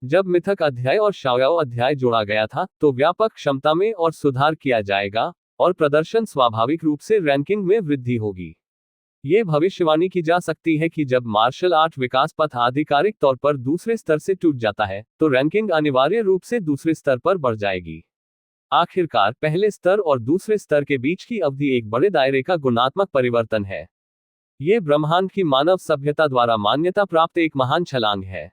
A: जब मिथक अध्याय और शाओयाओ अध्याय जोड़ा गया था, तो व्यापक क्षमता में और सुधार किया जाएगा और प्रदर्शन स्वाभाविक रूप से रैंकिंग में वृद्धि होगी। ये भविष्यवाणी की जा सकती है कि जब मार्शल आर्ट विकास पथ आधिकारिक तौर पर दूसरे स्तर से टूट जाता है, तो रैंकिंग अनिवार्य रूप से दूसरे स्तर पर बढ़ जाएगी। आखिरकार पहले स्तर और दूसरे स्तर के बीच की अवधि एक बड़े दायरे का गुणात्मक परिवर्तन है। ये ब्रह्मांड की मानव सभ्यता द्वारा मान्यता प्राप्त एक महान छलांग है।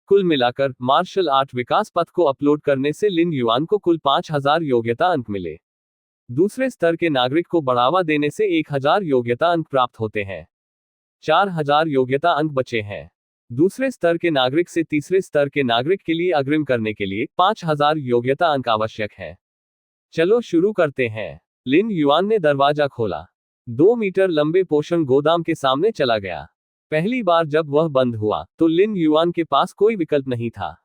A: कुल मिलाकर मार्शल आर्ट विकास पथ को अपलोड करने से लिन युआन को कुल 5000 योग्यता अंक मिले। दूसरे स्तर के नागरिक को बढ़ावा देने से 1000 योग्यता अंक प्राप्त होते हैं। 4000 योग्यता अंक बचे हैं। दूसरे स्तर के नागरिक से तीसरे स्तर के नागरिक के लिए अग्रिम करने के लिए 5000 योग्यता अंक आवश्यक है। चलो शुरू करते हैं। लिन युआन ने दरवाजा खोला। 2 मीटर लंबे पोषण गोदाम के सामने चला गया। पहली बार जब वह बंद हुआ, तो लिन युआन के पास कोई विकल्प नहीं था।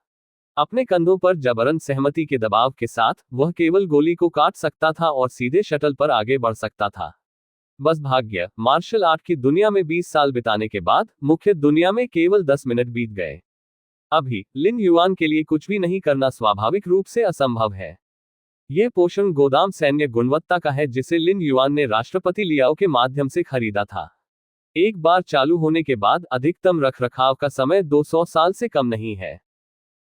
A: अपने कंधों पर जबरन सहमति के दबाव के साथ, वह केवल गोली को काट सकता था और सीधे शटल पर आगे बढ़ सकता था। बस भाग्य, मार्शल आर्ट की दुनिया में 20 साल बिताने के बाद, मुख्य दुनिया में केवल 10 मिनट बीत गए। अभी, लिन युआन के लिए कुछ भी नहीं करना स्वाभाविक रूप से असंभव है। यह पोषण गोदाम सैन्य गुणवत्ता का है जिसे लिन युआन ने राष्ट्रपति लियाओ के माध्यम से खरीदा था। एक बार चालू होने के बाद अधिकतम रखरखाव का समय 200 साल से कम नहीं है।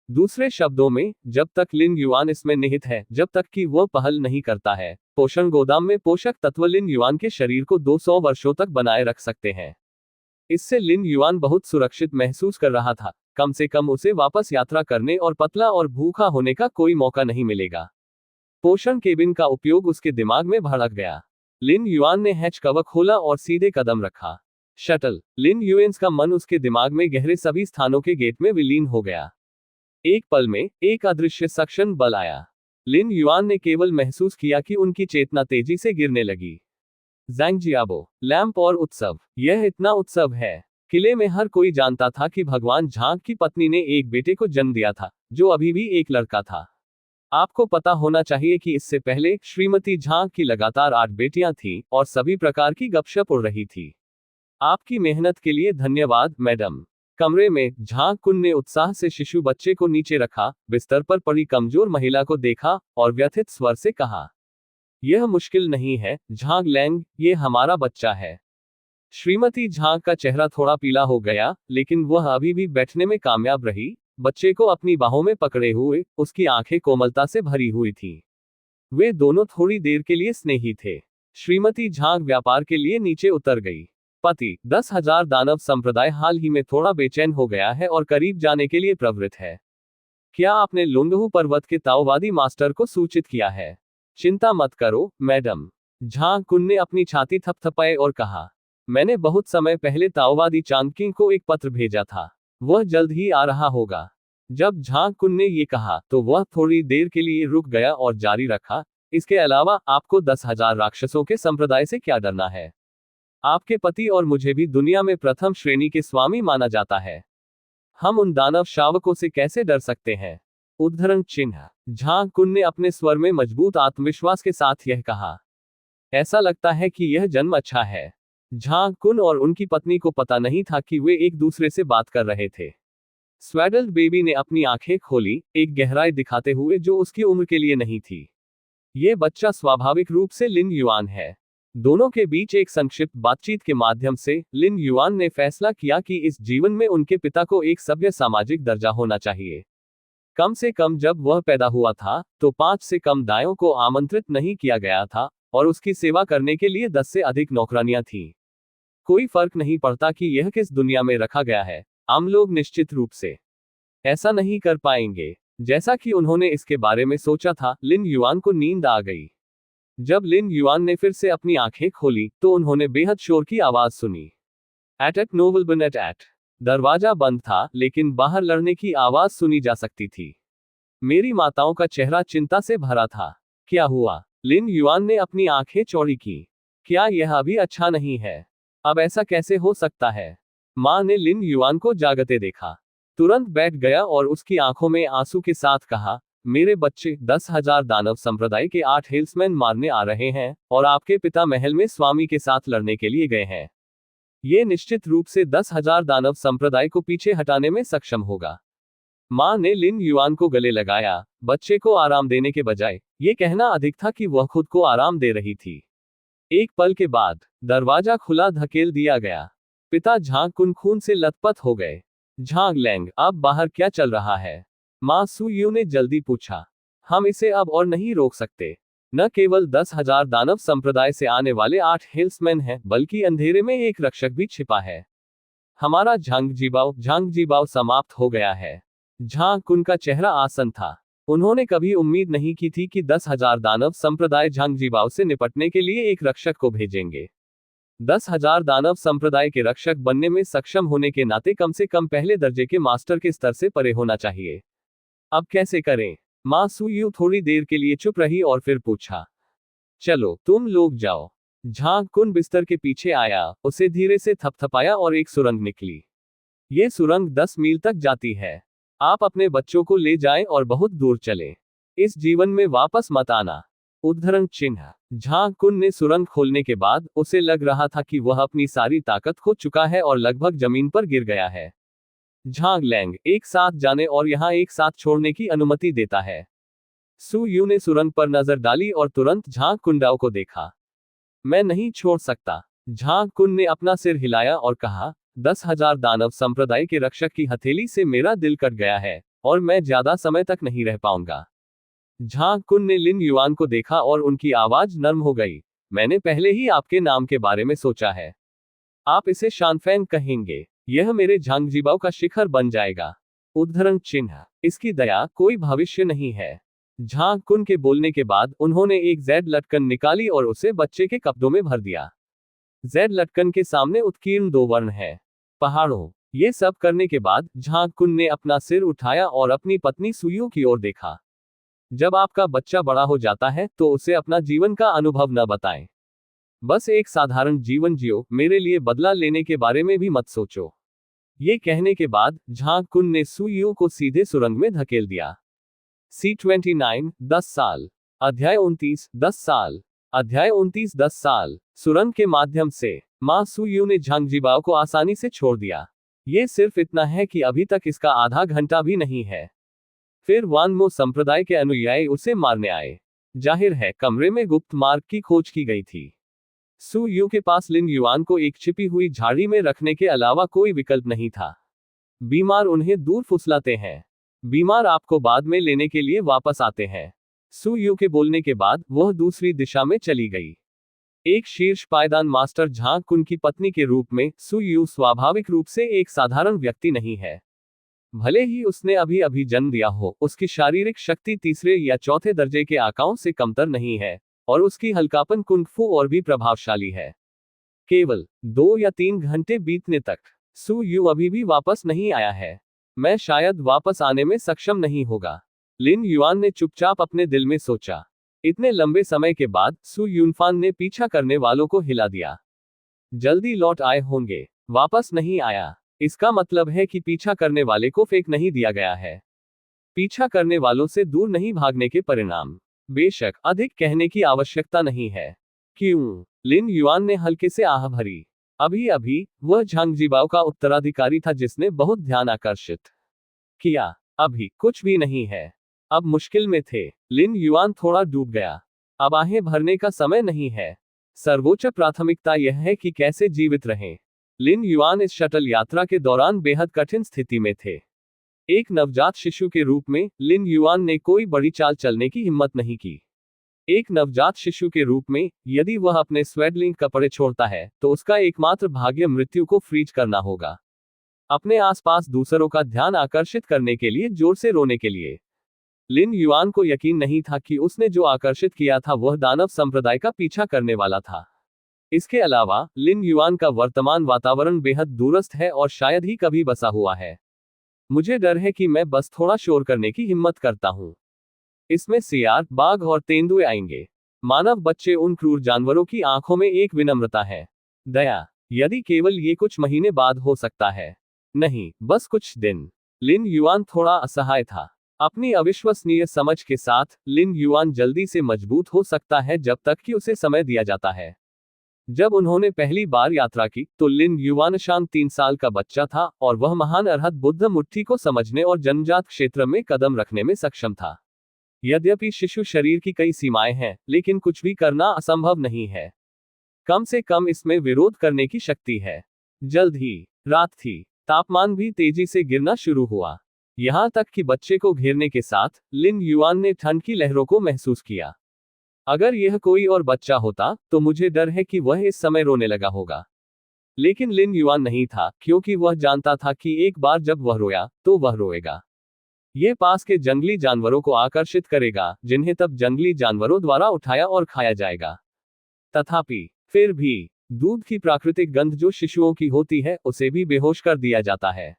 A: दूसरे शब्दों में, जब तक लिन युआन इसमें निहित है, जब तक कि वह पहल नहीं करता है, पोषण गोदाम में पोषक तत्व लिन युआन के शरीर को 200 वर्षों तक बनाए रख सकते हैं। इससे लिन युआन बहुत सुरक्षित महसूस कर रहा था। कम से कम उसे वापस यात्रा करने और पतला और भूखा होने का कोई मौका नहीं मिलेगा। पोषण केबिन का उपयोग उसके दिमाग में भड़क गया। लिन युआन ने हैच कवर खोला और सीधे कदम रखा। शटल। लिन युएन्स का मन उसके दिमाग में गहरे सभी स्थानों के गेट में विलीन हो गया। एक पल में एक अदृश्य सक्शन बल आया। लिन युआन ने केवल महसूस किया कि उनकी चेतना तेजी से गिरने लगी। ज़ैंगजियाबो, लैंप और उत्सव। यह इतना उत्सव है। किले में हर कोई जानता था कि भगवान झांग की पत्नी ने एक बेटे को जन्म दिया था, जो अभी भी एक लड़का था। आपको पता होना चाहिए कि इससे पहले श्रीमती झांग की लगातार 8 बेटियां थीं और सभी प्रकार की गपशप उड़ रही थी। आपकी मेहनत के लिए धन्यवाद, मैडम। कमरे में झांग कुन ने उत्साह से शिशु बच्चे को नीचे रखा, बिस्तर पर पड़ी कमजोर महिला को देखा और व्यथित स्वर से कहा, यह मुश्किल नहीं है, झांग लैंग, ये हमारा बच्चा है। श्रीमती झांग का चेहरा थोड़ा पीला हो गया, लेकिन वह अभी भी बैठने में कामयाब रही, बच्चे को अपनी बाहों में पकड़े हुए। उसकी आंखें कोमलता से भरी हुई थीं। वे दोनों थोड़ी देर के लिए स्नेही थे। श्रीमती झांग व्यापार के लिए नीचे उतर गई। पति, 10,000 दानव संप्रदाय हाल ही में थोड़ा बेचैन हो गया है और करीब जाने के लिए प्रवृत्त है। क्या आपने लुंगहू पर्वत के ताओवादी मास्टर को सूचित किया है? चिंता मत करो, मैडम। झांग कुन ने अपनी छाती थपथपाए और कहा, मैंने बहुत समय पहले ताओवादी चांगकिंग को एक पत्र भेजा था। वह जल्द ही आ रहा होगा। जब झांग कुन ने ये कहा तो वह थोड़ी देर के लिए रुक गया और जारी रखा, इसके अलावा आपको 10,000 राक्षसों के संप्रदाय से क्या डरना है? आपके पति और मुझे भी दुनिया में प्रथम श्रेणी के स्वामी माना जाता है। हम उन दानव शावकों से कैसे डर सकते हैं? उद्धरण चिन्ह। झांग कुन ने अपने स्वर में मजबूत आत्मविश्वास के साथ यह कहा। ऐसा लगता है कि यह जन्म अच्छा है। झांग कुन और उनकी पत्नी को पता नहीं था कि वे एक दूसरे से बात कर रहे थे। स्वेडल्ड बेबी ने अपनी आंखें खोली, एक गहराई दिखाते हुए जो उसकी उम्र के लिए नहीं थी। ये बच्चा स्वाभाविक रूप से लिन युआन है। दोनों के बीच एक संक्षिप्त बातचीत के माध्यम से लिन युआन ने फैसला किया कि इस जीवन में उनके पिता को एक सभ्य सामाजिक दर्जा होना चाहिए। कम से कम जब वह पैदा हुआ था तो 5 से कम दायों को आमंत्रित नहीं किया गया था और उसकी सेवा करने के लिए 10 से अधिक नौकरानियां थीं। कोई फर्क नहीं पड़ता कि यह किस दुनिया में रखा गया है, आम लोग निश्चित रूप से ऐसा नहीं कर पाएंगे। जैसा कि उन्होंने इसके बारे में सोचा था, लिन युआन को नींद आ गई। जब लिन युआन ने फिर से अपनी आंखें खोली तो उन्होंने बेहद शोर की आवाज सुनी। At Novelbin at. दरवाजा बंद था, लेकिन बाहर लड़ने की आवाज सुनी जा सकती थी। मेरी माताओं का चेहरा चिंता से भरा था। क्या हुआ? लिन युआन ने अपनी आंखें चौड़ी की। क्या यह अभी अच्छा नहीं है? अब ऐसा कैसे हो सकता है? मां ने लिन युआन को जागते देखा, तुरंत बैठ गया और उसकी आंखों में आंसू के साथ कहा, मेरे बच्चे, 10,000 दानव संप्रदाय के 8 हिल्समैन मारने आ रहे हैं और आपके पिता महल में स्वामी के साथ लड़ने के लिए गए हैं। ये निश्चित रूप से 10,000 दानव संप्रदाय को पीछे हटाने में सक्षम होगा। मां ने लिन युआन को गले लगाया, बच्चे को आराम देने के बजाय ये कहना अधिक था कि वह खुद को आराम दे रही थी। एक पल के बाद दरवाजा खुला धकेल दिया गया। पिता झांग कुन खून से लथपथ हो गए। झांग लैंग, अब बाहर क्या चल रहा है? मां सु यू ने जल्दी पूछा। हम इसे अब और नहीं रोक सकते। न केवल 10,000 दानव संप्रदाय से आने वाले 8 हिल्समैन हैं, बल्कि अंधेरे में एक रक्षक भी छिपा है। हमारा झांगजीबाव समाप्त हो गया है। झांग कुन का चेहरा आसन था। उन्होंने कभी उम्मीद नहीं की थी कि 10,000 दानव संप्रदाय झांगजीबाव से निपटने के लिए एक रक्षक को भेजेंगे। 10,000 दानव संप्रदाय के रक्षक बनने में सक्षम होने के नाते कम से कम पहले दर्जे के मास्टर के स्तर से परे होना चाहिए। अब कैसे करें? मां सु यू थोड़ी देर के लिए चुप रही और फिर पूछा, चलो तुम लोग जाओ। झांग कुन बिस्तर के पीछे आया, उसे धीरे से थपथपाया और एक सुरंग निकली। ये सुरंग 10 मील तक जाती है। आप अपने बच्चों को ले जाएं और बहुत दूर चलें। इस जीवन में वापस मत आना। उद्धरण चिन्ह। झांग कुन ने सुरंग खोलने के बाद उसे लग रहा था कि वह अपनी सारी ताकत खो चुका है और लगभग जमीन पर गिर गया है। झांग लैंग, एक साथ जाने और यहां एक साथ छोड़ने की अनुमति देता है। सु यू ने सुरंग पर नजर डाली और तुरंत झांग कुंडाओ को देखा। मैं नहीं छोड़ सकता। झांग कुन ने अपना सिर हिलाया और कहा, 10,000 दानव संप्रदाय के रक्षक की हथेली से मेरा दिल कट गया है और मैं ज्यादा समय तक नहीं रह पाऊंगा। झांग कुन ने लिन युआन को देखा और उनकी आवाज नर्म हो गई। मैंने पहले ही आपके नाम के बारे में सोचा है। आप इसे शानफैंग कहेंगे। यह मेरे झांगजीबाव का शिखर बन जाएगा। उद्धरण चिन्ह। इसकी दया कोई भविष्य नहीं है। झांग कुन के बोलने के बाद उन्होंने एक जेड लटकन निकाली और उसे बच्चे के कपड़ों में भर दिया। जेड लटकन के सामने उत्कीर्ण 2 वर्ण है, पहाड़ों। ये सब करने के बाद झांग कुन ने अपना सिर उठाया और अपनी पत्नी सुयू की ओर देखा। जब आपका बच्चा बड़ा हो जाता है तो उसे अपना जीवन का अनुभव न बताएं। बस एक साधारण जीवन जियो, मेरे लिए बदला लेने के बारे में भी मत सोचो। ये कहने के बाद झांग कुन ने सुयू को सीधे सुरंग में धकेल दिया। C29, 10 साल। अध्याय 29, 10 साल। अध्याय 29, 10 साल। सुरंग के माध्यम से मां सु यू ने झांगजीबाव को आसानी से छोड़ दिया। ये सिर्फ इतना है कि अभी तक इसका आधा घंटा भी नहीं है। फिर वानमो संप्रदाय के अनुयायी उसे मारने आए। जाहिर है कमरे में गुप्त मार्ग की खोज की गई थी। सु यू के पास लिन युआन को एक छिपी हुई झाड़ी में रखने के अलावा कोई विकल्प नहीं था। बीमार उन्हें दूर फुसलाते हैं। बीमार आपको बाद में लेने के लिए वापस आते हैं। सु यू के बोलने के बाद वह दूसरी दिशा में चली गई। एक शीर्ष पायदान मास्टर झांग कुन की पत्नी के रूप में सु यू स्वाभाविक रूप से एक साधारण व्यक्ति नहीं है। भले ही उसने अभी अभी जन्म दिया हो, उसकी शारीरिक शक्ति तीसरे या चौथे दर्जे के आकाओं से कमतर नहीं है और उसकी हल्कापन कुंग फू और भी प्रभावशाली है। केवल 2 या 3 घंटे बीतने तक सु यू अभी भी वापस नहीं आया है। मैं शायद वापस आने में सक्षम नहीं होगा। लिन युआन ने चुपचाप अपने दिल में सोचा। इतने लंबे समय के बाद सु यूनफान ने पीछा करने वालों को हिला दिया। जल्दी लौट आए होंगे। वापस नहीं आया, इसका मतलब है कि पीछा करने वाले को फेंक नहीं दिया गया है। पीछा करने वालों से दूर नहीं भागने के परिणाम। बेशक अधिक कहने की आवश्यकता नहीं है। क्यों? लिन युआन ने हल्के से आह भरी। अभी अभी वह झांग जिबाओ का उत्तराधिकारी था जिसने बहुत ध्यान आकर्षित किया। अभी कुछ भी नहीं है। अब मुश्किल में थे। लिन युआन थोड़ा डूब गया। अब आहें भरने का समय नहीं है। सर्वोच्च प्राथमिकता यह है कि कैसे जीवित रहें। लिन युआन इस शटल यात्रा के दौरान बेहद कठिन स्थिति में थे। एक नवजात शिशु के रूप में लिन युआन ने कोई बड़ी चाल चलने की हिम्मत नहीं की। एक नवजात शिशु के रूप में यदि वह अपने स्वेडलिंग कपड़े छोड़ता है तो उसका एकमात्र भाग्य मृत्यु को फ्रीज करना होगा। अपने आसपास दूसरों का ध्यान आकर्षित करने के लिए जोर से रोने के लिए। लिन युआन को यकीन नहीं था कि उसने जो आकर्षित किया था वह दानव संप्रदाय का पीछा करने वाला था। इसके अलावा लिन युआन का वर्तमान वातावरण बेहद दूरस्थ है और शायद ही कभी बसा हुआ है। मुझे डर है कि मैं बस थोड़ा शोर करने की हिम्मत करता हूँ। इसमें सियार, बाघ और तेंदुए आएंगे। मानव बच्चे उन क्रूर जानवरों की आंखों में एक विनम्रता है। दया। यदि केवल ये कुछ महीने बाद हो सकता है। नहीं, बस कुछ दिन। लिन युआन थोड़ा असहाय था। अपनी अविश्वसनीय समझ के साथ लिन युआन जल्दी से मजबूत हो सकता है जब तक कि उसे समय दिया जाता है। जब उन्होंने पहली बार यात्रा की तो लिन युआनशान 3 साल का बच्चा था और वह महान अरहत बुद्ध मुट्ठी को समझने और जन्मजात क्षेत्र में कदम रखने में सक्षम था। यद्यपि शिशु शरीर की कई सीमाएं हैं, लेकिन कुछ भी करना असंभव नहीं है। कम से कम इसमें विरोध करने की शक्ति है। जल्द ही रात थी। तापमान भी तेजी से गिरना शुरू हुआ। यहां तक कि बच्चे को घेरने के साथ लिन युआन ने ठंड की लहरों को महसूस किया। अगर यह कोई और बच्चा होता तो मुझे डर है कि वह इस समय रोने लगा होगा। लेकिन लिन युआन नहीं था, क्योंकि वह जानता था कि एक बार जब वह रोया तो वह रोएगा। यह पास के जंगली जानवरों को आकर्षित करेगा, जिन्हें तब जंगली जानवरों द्वारा उठाया और खाया जाएगा। तथापि फिर भी दूध की प्राकृतिक गंध जो शिशुओं की होती है उसे भी बेहोश कर दिया जाता है।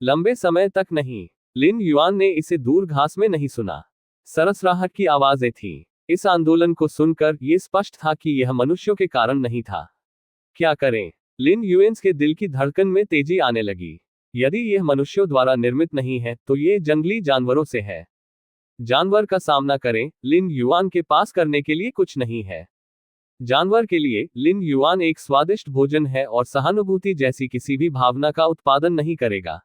A: लंबे समय तक नहीं। लिन युआन ने इसे दूर घास में नहीं सुना। सरसराहट की आवाजें थीं। इस आंदोलन को सुनकर यह स्पष्ट था कि यह मनुष्यों के कारण नहीं था। क्या करें? लिन युएन्स के दिल की धड़कन में तेजी आने लगी। यदि यह मनुष्यों द्वारा निर्मित नहीं है तो यह जंगली जानवरों से है। जानवर का सामना करें, लिन युआन के पास करने के लिए कुछ नहीं है। जानवर के लिए लिन युआन एक स्वादिष्ट भोजन है और सहानुभूति जैसी किसी भी भावना का उत्पादन नहीं करेगा।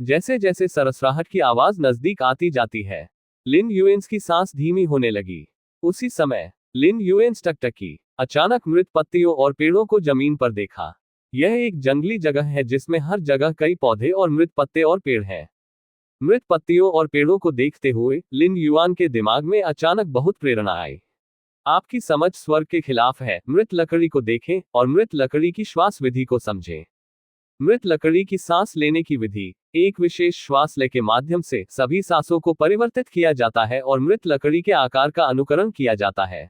A: जैसे जैसे सरसराहट की आवाज नजदीक आती जाती है, लिन युएन्स की सांस धीमी होने लगी। उसी समय लिन युएन्स टकटकी। अचानक मृत पत्तियों और पेड़ों को जमीन पर देखा। यह एक जंगली जगह है जिसमें हर जगह कई पौधे और मृत पत्ते और पेड़ हैं। मृत पत्तियों और पेड़ों को देखते हुए लिन युआन के दिमाग में अचानक बहुत प्रेरणा आई। आपकी समझ स्वर्ग के खिलाफ है। मृत लकड़ी को देखें और मृत लकड़ी की श्वास विधि को समझें। मृत लकड़ी की सांस लेने की विधि, एक विशेष श्वास ले के माध्यम से सभी सांसों को परिवर्तित किया जाता है और मृत लकड़ी के आकार का अनुकरण किया जाता है।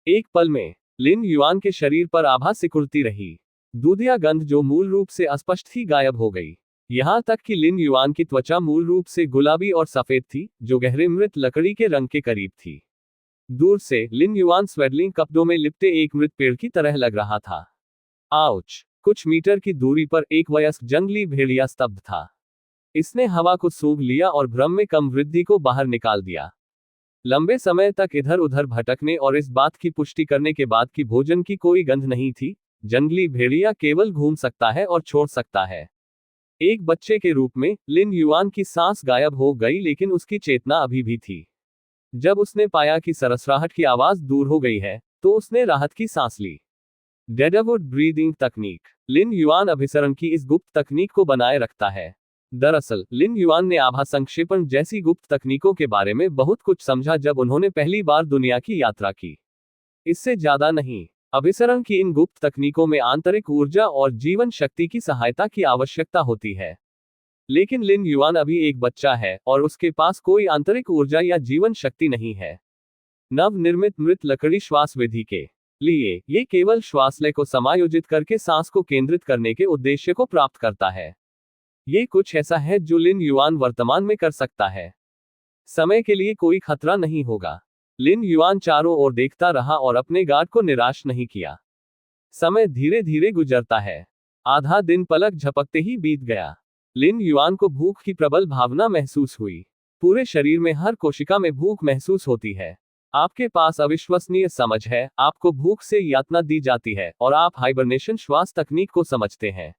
A: एक पल में लिन युआन के शरीर पर आभा सिकुड़ती रही। दूधिया गंध जो मूल रूप से अस्पष्ट थी गायब हो गई। यहां तक कि लिन युआन की त्वचा मूल रूप से गुलाबी और सफेद थी, जो गहरे मृत लकड़ी के रंग के करीब थी। दूर से लिन युआन स्वेडलिंग कपड़ों में लिपटे एक मृत पेड़ की तरह लग रहा था। आउच! कुछ मीटर की दूरी पर एक वयस्क जंगली भेड़िया स्तब्ध था। इसने हवा को सूंघ लिया और भ्रम में कम वृद्धि को बाहर निकाल दिया। लंबे समय तक इधर उधर भटकने और इस बात की पुष्टि करने के बाद कि भोजन की कोई गंध नहीं थी, जंगली भेड़िया केवल घूम सकता है और छोड़ सकता है। एक बच्चे के रूप में लिन युआन की सांस गायब हो गई, लेकिन उसकी चेतना अभी भी थी। जब उसने पाया कि सरसराहट की आवाज दूर हो गई है तो उसने राहत की सांस ली। डेडवुड ब्रीदिंग तकनीक। लिन युआन अभिसरण की इस गुप्त तकनीक को बनाए रखता है। दरअसल लिन युआन ने आभा संक्षेपण जैसी गुप्त तकनीकों के बारे में बहुत कुछ समझा जब उन्होंने पहली बार दुनिया की यात्रा की। इससे ज्यादा नहीं। अभिसरण की इन गुप्त तकनीकों में आंतरिक ऊर्जा और जीवन शक्ति की सहायता की आवश्यकता होती है। लेकिन लिन युआन अभी एक बच्चा है और उसके पास कोई आंतरिक ऊर्जा या जीवन शक्ति नहीं है। नवनिर्मित मृत लकड़ी श्वास विधि के लिए ये केवल श्वास लय को समायोजित करके सांस को केंद्रित करने के उद्देश्य को प्राप्त करता है। ये कुछ ऐसा है जो लिन युआन वर्तमान में कर सकता है। समय के लिए कोई खतरा नहीं होगा। लिन युआन चारों ओर देखता रहा और अपने गार्ड को निराश नहीं किया। समय धीरे धीरे गुजरता है। आधा दिन पलक झपकते ही बीत गया। लिन युआन को भूख की प्रबल भावना महसूस हुई। पूरे शरीर में हर कोशिका में भूख महसूस होती है। आपके पास अविश्वसनीय समझ है, आपको भूख से यातना दी जाती है और आप हाइबरनेशन श्वास तकनीक को समझते हैं।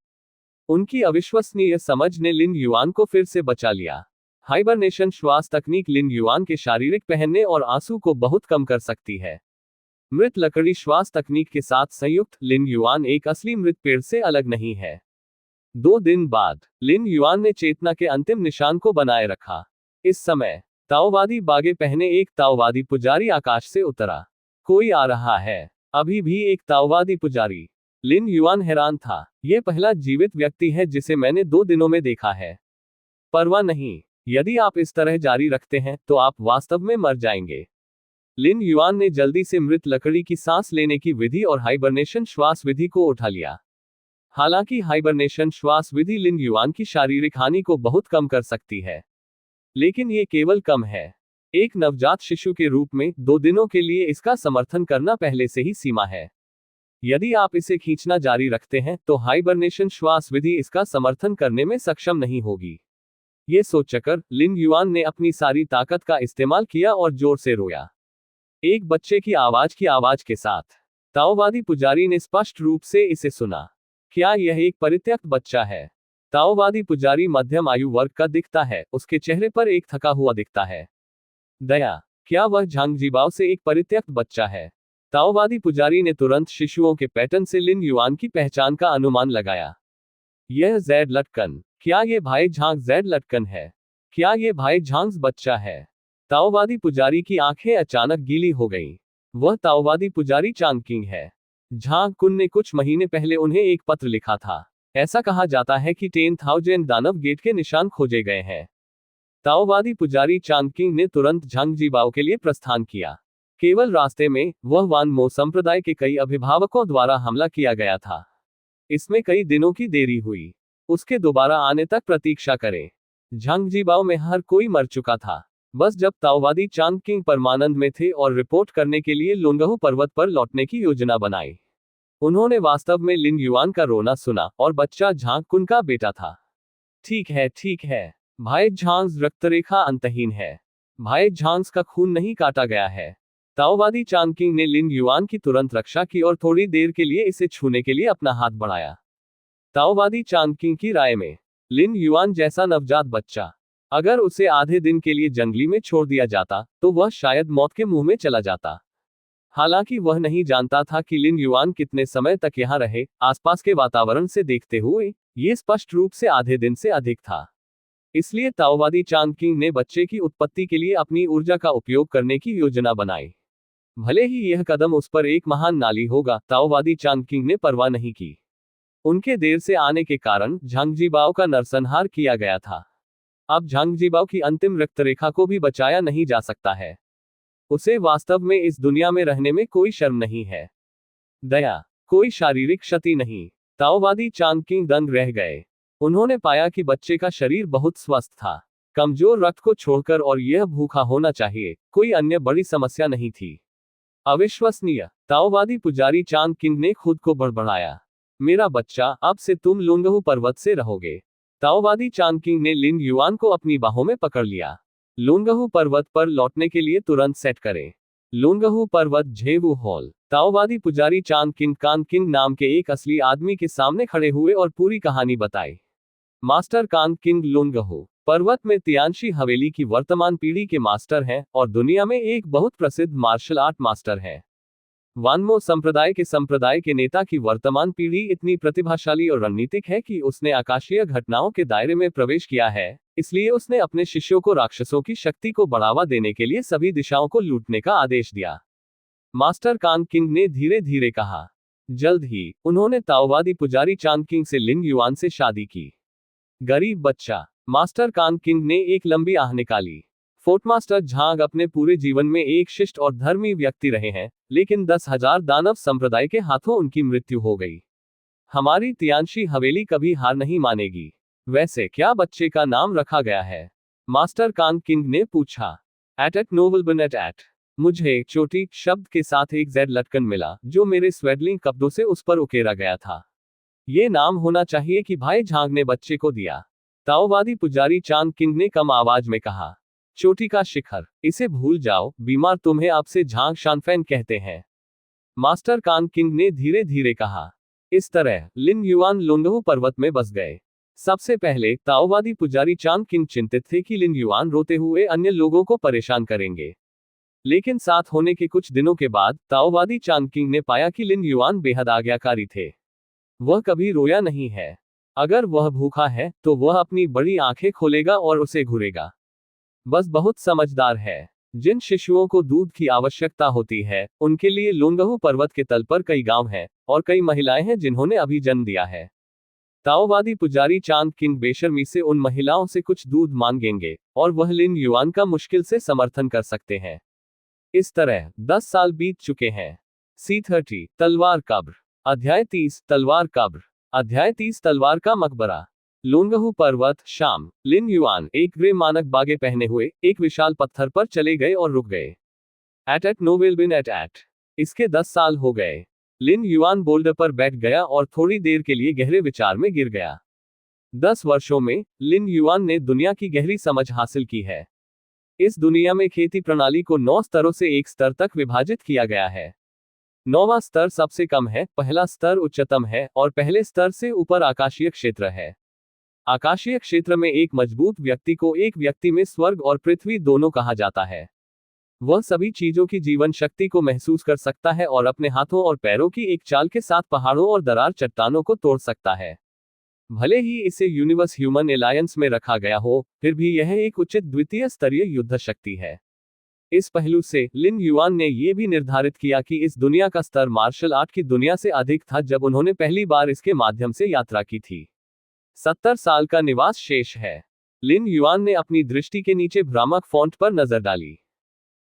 A: उनकी अविश्वसनीय समझ ने लिन युआन को फिर से बचा लिया। हाइबरनेशन श्वास तकनीक लिन युआन के शारीरिक पहनने और आंसू को बहुत कम कर सकती है। मृत लकड़ी श्वास तकनीक के साथ संयुक्त लिन युआन एक असली मृत पेड़ से अलग नहीं है। 2 दिन बाद लिन युआन ने चेतना के अंतिम निशान को बनाए रखा। इस समय ताओवादी बागे पहने एक ताओवादी पुजारी आकाश से उतरा। कोई आ रहा है। अभी भी एक ताओवादी पुजारी। लिन युआन हैरान था। यह पहला जीवित व्यक्ति है जिसे मैंने 2 दिनों में देखा है। परवाह नहीं, यदि आप इस तरह जारी रखते हैं तो आप वास्तव में मर जाएंगे। लिन युआन ने जल्दी से मृत लकड़ी की सांस लेने की विधि और हाइबरनेशन श्वास विधि को उठा लिया। हालांकि हाइबरनेशन श्वास विधि लिन युआन की शारीरिक हानि को बहुत कम कर सकती है, लेकिन ये केवल कम है। एक नवजात शिशु के रूप में 2 दिनों के लिए इसका समर्थन करना पहले से ही सीमा है। यदि आप इसे खींचना जारी रखते हैं तो हाइबरनेशन श्वास विधि इसका समर्थन करने में सक्षम नहीं होगी। ये सोचकर लिन युआन ने अपनी सारी ताकत का इस्तेमाल किया और जोर से रोया। एक बच्चे की आवाज के साथ। ताओवादी पुजारी ने स्पष्ट रूप से इसे सुना। क्या यह एक परित्यक्त बच्चा है? ताओवादी पुजारी मध्यम आयु वर्ग का दिखता है, उसके चेहरे पर एक थका हुआ दिखता है। दया, क्या वह झांग जीबाओ से एक परित्यक्त बच्चा है? ताओवादी पुजारी ने तुरंत शिशुओं के पैटर्न से लिन युआन की पहचान का अनुमान लगाया। यह जैड लटकन, क्या ये भाई झांग जैड लटकन है? क्या ये भाई झांग बच्चा है? ताओवादी पुजारी की आंखें अचानक गीली हो गईं। वह ताओवादी पुजारी चांगकिंग है। झांग कुन ने कुछ महीने पहले उन्हें एक पत्र लिखा था। ऐसा कहा जाता है कि 10,000 दानव गेट के निशान खोजे गए हैं। ताओवादी पुजारी चांगकिंग ने तुरंत झांग जीबाओ के लिए प्रस्थान किया। केवल रास्ते में वह वान मो संप्रदाय के कई अभिभावकों द्वारा हमला किया गया था। इसमें कई दिनों की देरी हुई। उसके दोबारा आने तक प्रतीक्षा करें। झांग जीबाओ में हर कोई मर चुका था। बस जब ताओवादी चांगकिंग परमानंद में थे और रिपोर्ट करने के लिए लोंगहू पर्वत पर लौटने की योजना बनाई। उन्होंने वास्तव में लिन युआन का रोना सुना और बच्चा झांग कुन का बेटा था। ठीक है, भाई झांग रक्तरेखा अंतहीन है। भाई झांग का खून नहीं काटा गया है। ताओवादी चांगकिंग ने लिन युआन की तुरंत रक्षा की और थोड़ी देर के लिए इसे छूने के लिए अपना हाथ बढ़ाया। ताओवादी चांगकिंग की राय में लिन युआन जैसा नवजात बच्चा, अगर उसे आधे दिन के लिए जंगली में छोड़ दिया जाता तो वह शायद मौत के मुंह में चला जाता। हालांकि वह नहीं जानता था कि लिन युआन कितने समय तक यहां रहे। आसपास के वातावरण से देखते हुए यह स्पष्ट रूप से आधे दिन से अधिक था। इसलिए ताओवादी चांगकिंग ने बच्चे की उत्पत्ति के लिए अपनी ऊर्जा का उपयोग करने की योजना बनाई। भले ही यह कदम उस पर एक महान नाली होगा, ताओवादी चांगकिंग ने परवाह नहीं की। उनके देर से आने के कारण झांग जीबाओ का नरसंहार किया गया था। अब झांग जीबाओ की अंतिम रक्तरेखा को भी बचाया नहीं जा सकता है। उसे वास्तव में इस दुनिया में रहने में कोई शर्म नहीं है। दया, कोई शारीरिक क्षति नहीं। ताओवादी चांगकिंग दंग रह गए। उन्होंने पाया कि बच्चे का शरीर बहुत स्वस्थ था। कमजोर रक्त को छोड़कर और यह भूखा होना चाहिए, कोई अन्य बड़ी समस्या नहीं थी। अविश्वसनीय। ताओवादी पुजारी चांगकिंग ने खुद को बड़बड़ाया। मेरा बच्चा, अब से तुम लोंगहू पर्वत से रहोगे। ताओवादी चांगकिंग ने लिन युआन को अपनी बाहों में पकड़ लिया। लोंगहू पर्वत पर लौटने के लिए तुरंत सेट करें। लोंगहू पर्वत झेवू हॉल। ताओवादी पुजारी चांगकिंग कांगकिंग नाम के एक असली आदमी के सामने खड़े हुए और पूरी कहानी बताई। मास्टर कांगकिंग लोंगहू पर्वत में तियानशी हवेली की वर्तमान पीढ़ी के मास्टर हैं और दुनिया में एक बहुत प्रसिद्ध मार्शल आर्ट मास्टर हैं। वानमो संप्रदाय के नेता की वर्तमान पीढ़ी इतनी प्रतिभाशाली और रणनीतिक है कि उसने आकाशीय घटनाओं के दायरे में प्रवेश किया है, इसलिए उसने अपने शिष्यों को राक्षसों की शक्ति को बढ़ावा देने के लिए सभी दिशाओं को लूटने का आदेश दिया। मास्टर कांगकिंग ने धीरे धीरे कहा। जल्द ही उन्होंने ताओवादी पुजारी चांगकिंग से लिन युआन से शादी की। गरीब बच्चा। मास्टर कांगकिंग ने एक लंबी आह निकाली। फोर्टमास्टर झांग अपने पूरे जीवन में एक शिष्ट और धर्मी व्यक्ति रहे हैं, लेकिन 10,000 दानव संप्रदाय के हाथों उनकी मृत्यु हो गई। हमारी तियानशी हवेली कभी हार नहीं मानेगी। वैसे क्या बच्चे का नाम रखा गया है? मास्टर कान किंग ने पूछा। At Novelbin at. मुझे चोटी शब्द के साथ एक जेड लटकन मिला जो मेरे स्वेडलिंग कपड़ों से उस पर उकेरा गया था। ये नाम होना चाहिए कि भाई झांग ने बच्चे को दिया। ताओवादी पुजारी चांद किंग ने कम आवाज में कहा। चोटी का शिखर, इसे भूल जाओ, बीमार तुम्हें आपसे झांग शानफैन कहते हैं। मास्टर कान किंग ने धीरे धीरे कहा। इस तरह लिन युआन लोंगहू पर्वत में बस गए। सबसे पहले ताओवादी पुजारी चांद किंग चिंतित थे कि लिन युआन रोते हुए अन्य लोगों को परेशान करेंगे। लेकिन साथ होने के कुछ दिनों के बाद ताओवादी चांद किंग ने पाया कि लिन युआन बेहद आज्ञाकारी थे। वह कभी रोया नहीं है। अगर वह भूखा है तो वह अपनी बड़ी आंखें खोलेगा और उसे घूरेगा। बस बहुत समझदार है। जिन शिशुओं को दूध की आवश्यकता होती है उनके लिए लोंगहू पर्वत के तल पर कई गांव हैं और कई महिलाएं हैं जिन्होंने अभी जन्म दिया है। ताओवादी पुजारी चांद किंग बेशर्मी से उन महिलाओं से कुछ दूध मांगेंगे और वह लिन युआन का मुश्किल से समर्थन कर सकते हैं। इस तरह 10 साल बीत चुके हैं। C30 तलवार कब्र। अध्याय 30 तलवार कब्र। अध्याय 30 तलवार का मकबरा। लोंगहू पर्वत, शाम। लिन युआन एक ग्रे मानक बागे पहने हुए एक विशाल पत्थर पर चले गए और रुक गए। At Novelbin at. इसके 10 साल हो गए। लिन युआन बोल्डर पर बैठ गया और थोड़ी देर के लिए गहरे विचार में गिर गया। 10 वर्षों में लिन युआन ने दुनिया की गहरी समझ हासिल की है। इस दुनिया में खेती प्रणाली को 9 स्तरों से एक स्तर तक विभाजित किया गया है। 9वां स्तर सबसे कम है, पहला स्तर उच्चतम है और पहले स्तर से ऊपर आकाशीय क्षेत्र है। आकाशीय क्षेत्र में एक मजबूत व्यक्ति को एक व्यक्ति में स्वर्ग और पृथ्वी दोनों कहा जाता है। वह सभी चीजों की जीवन शक्ति को महसूस कर सकता है और अपने हाथों और पैरों की एक चाल के साथ पहाड़ों और दरार चट्टानों को तोड़ सकता है। भले ही इसे यूनिवर्स ह्यूमन एलायंस में रखा गया हो, फिर भी यह एक उचित द्वितीय स्तरीय युद्ध शक्ति है। इस पहलू से लिन युआन ने यह भी निर्धारित किया कि इस दुनिया का स्तर मार्शल आर्ट की दुनिया से अधिक था जब उन्होंने पहली बार इसके माध्यम से यात्रा की थी। 70 साल का निवास शेष है। लिन युआन ने अपनी दृष्टि के नीचे भ्रामक फॉन्ट पर नजर डाली।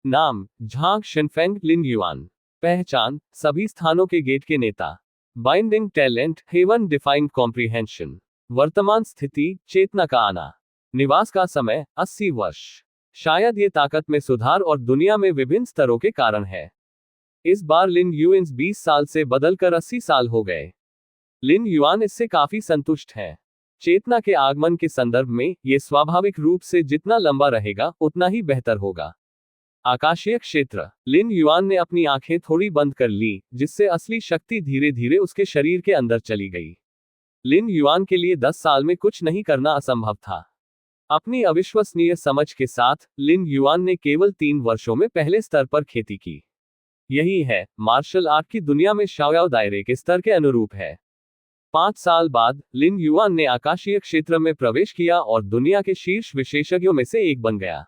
A: नाम झांग शिनफेंग लिन युआन। पहचान सभी स्थानों के गेट के नेता। Binding talent heaven defined comprehension. वर्तमान स्थिति चेतना का आना। निवास का समय 80 वर्ष। शायद ये ताकत में सुधार और दुनिया में विभिन्न स्तरों के कारण है। इस बार लिन युआन 20 साल से बदलकर 80 साल हो गए। लिन युआन इससे काफी संतुष्ट हैं। चेतना के आगमन के संदर्भ में ये स्वाभाविक रूप से जितना लंबा रहेगा उतना ही बेहतर होगा। आकाशीय क्षेत्र। लिन युआन ने अपनी आंखें थोड़ी बंद कर ली, जिससे असली शक्ति धीरे धीरे उसके शरीर के अंदर चली गई। लिन युआन के लिए 10 साल में कुछ नहीं करना असंभव था। अपनी अविश्वसनीय समझ के साथ लिन युआन ने केवल 3 वर्षों में पहले स्तर पर खेती की। यही है मार्शल आर्ट की दुनिया में शाओयाओ दायरे के स्तर के अनुरूप है। 5 साल बाद लिन युआन ने आकाशीय क्षेत्र में प्रवेश किया और दुनिया के शीर्ष विशेषज्ञों में से एक बन गया।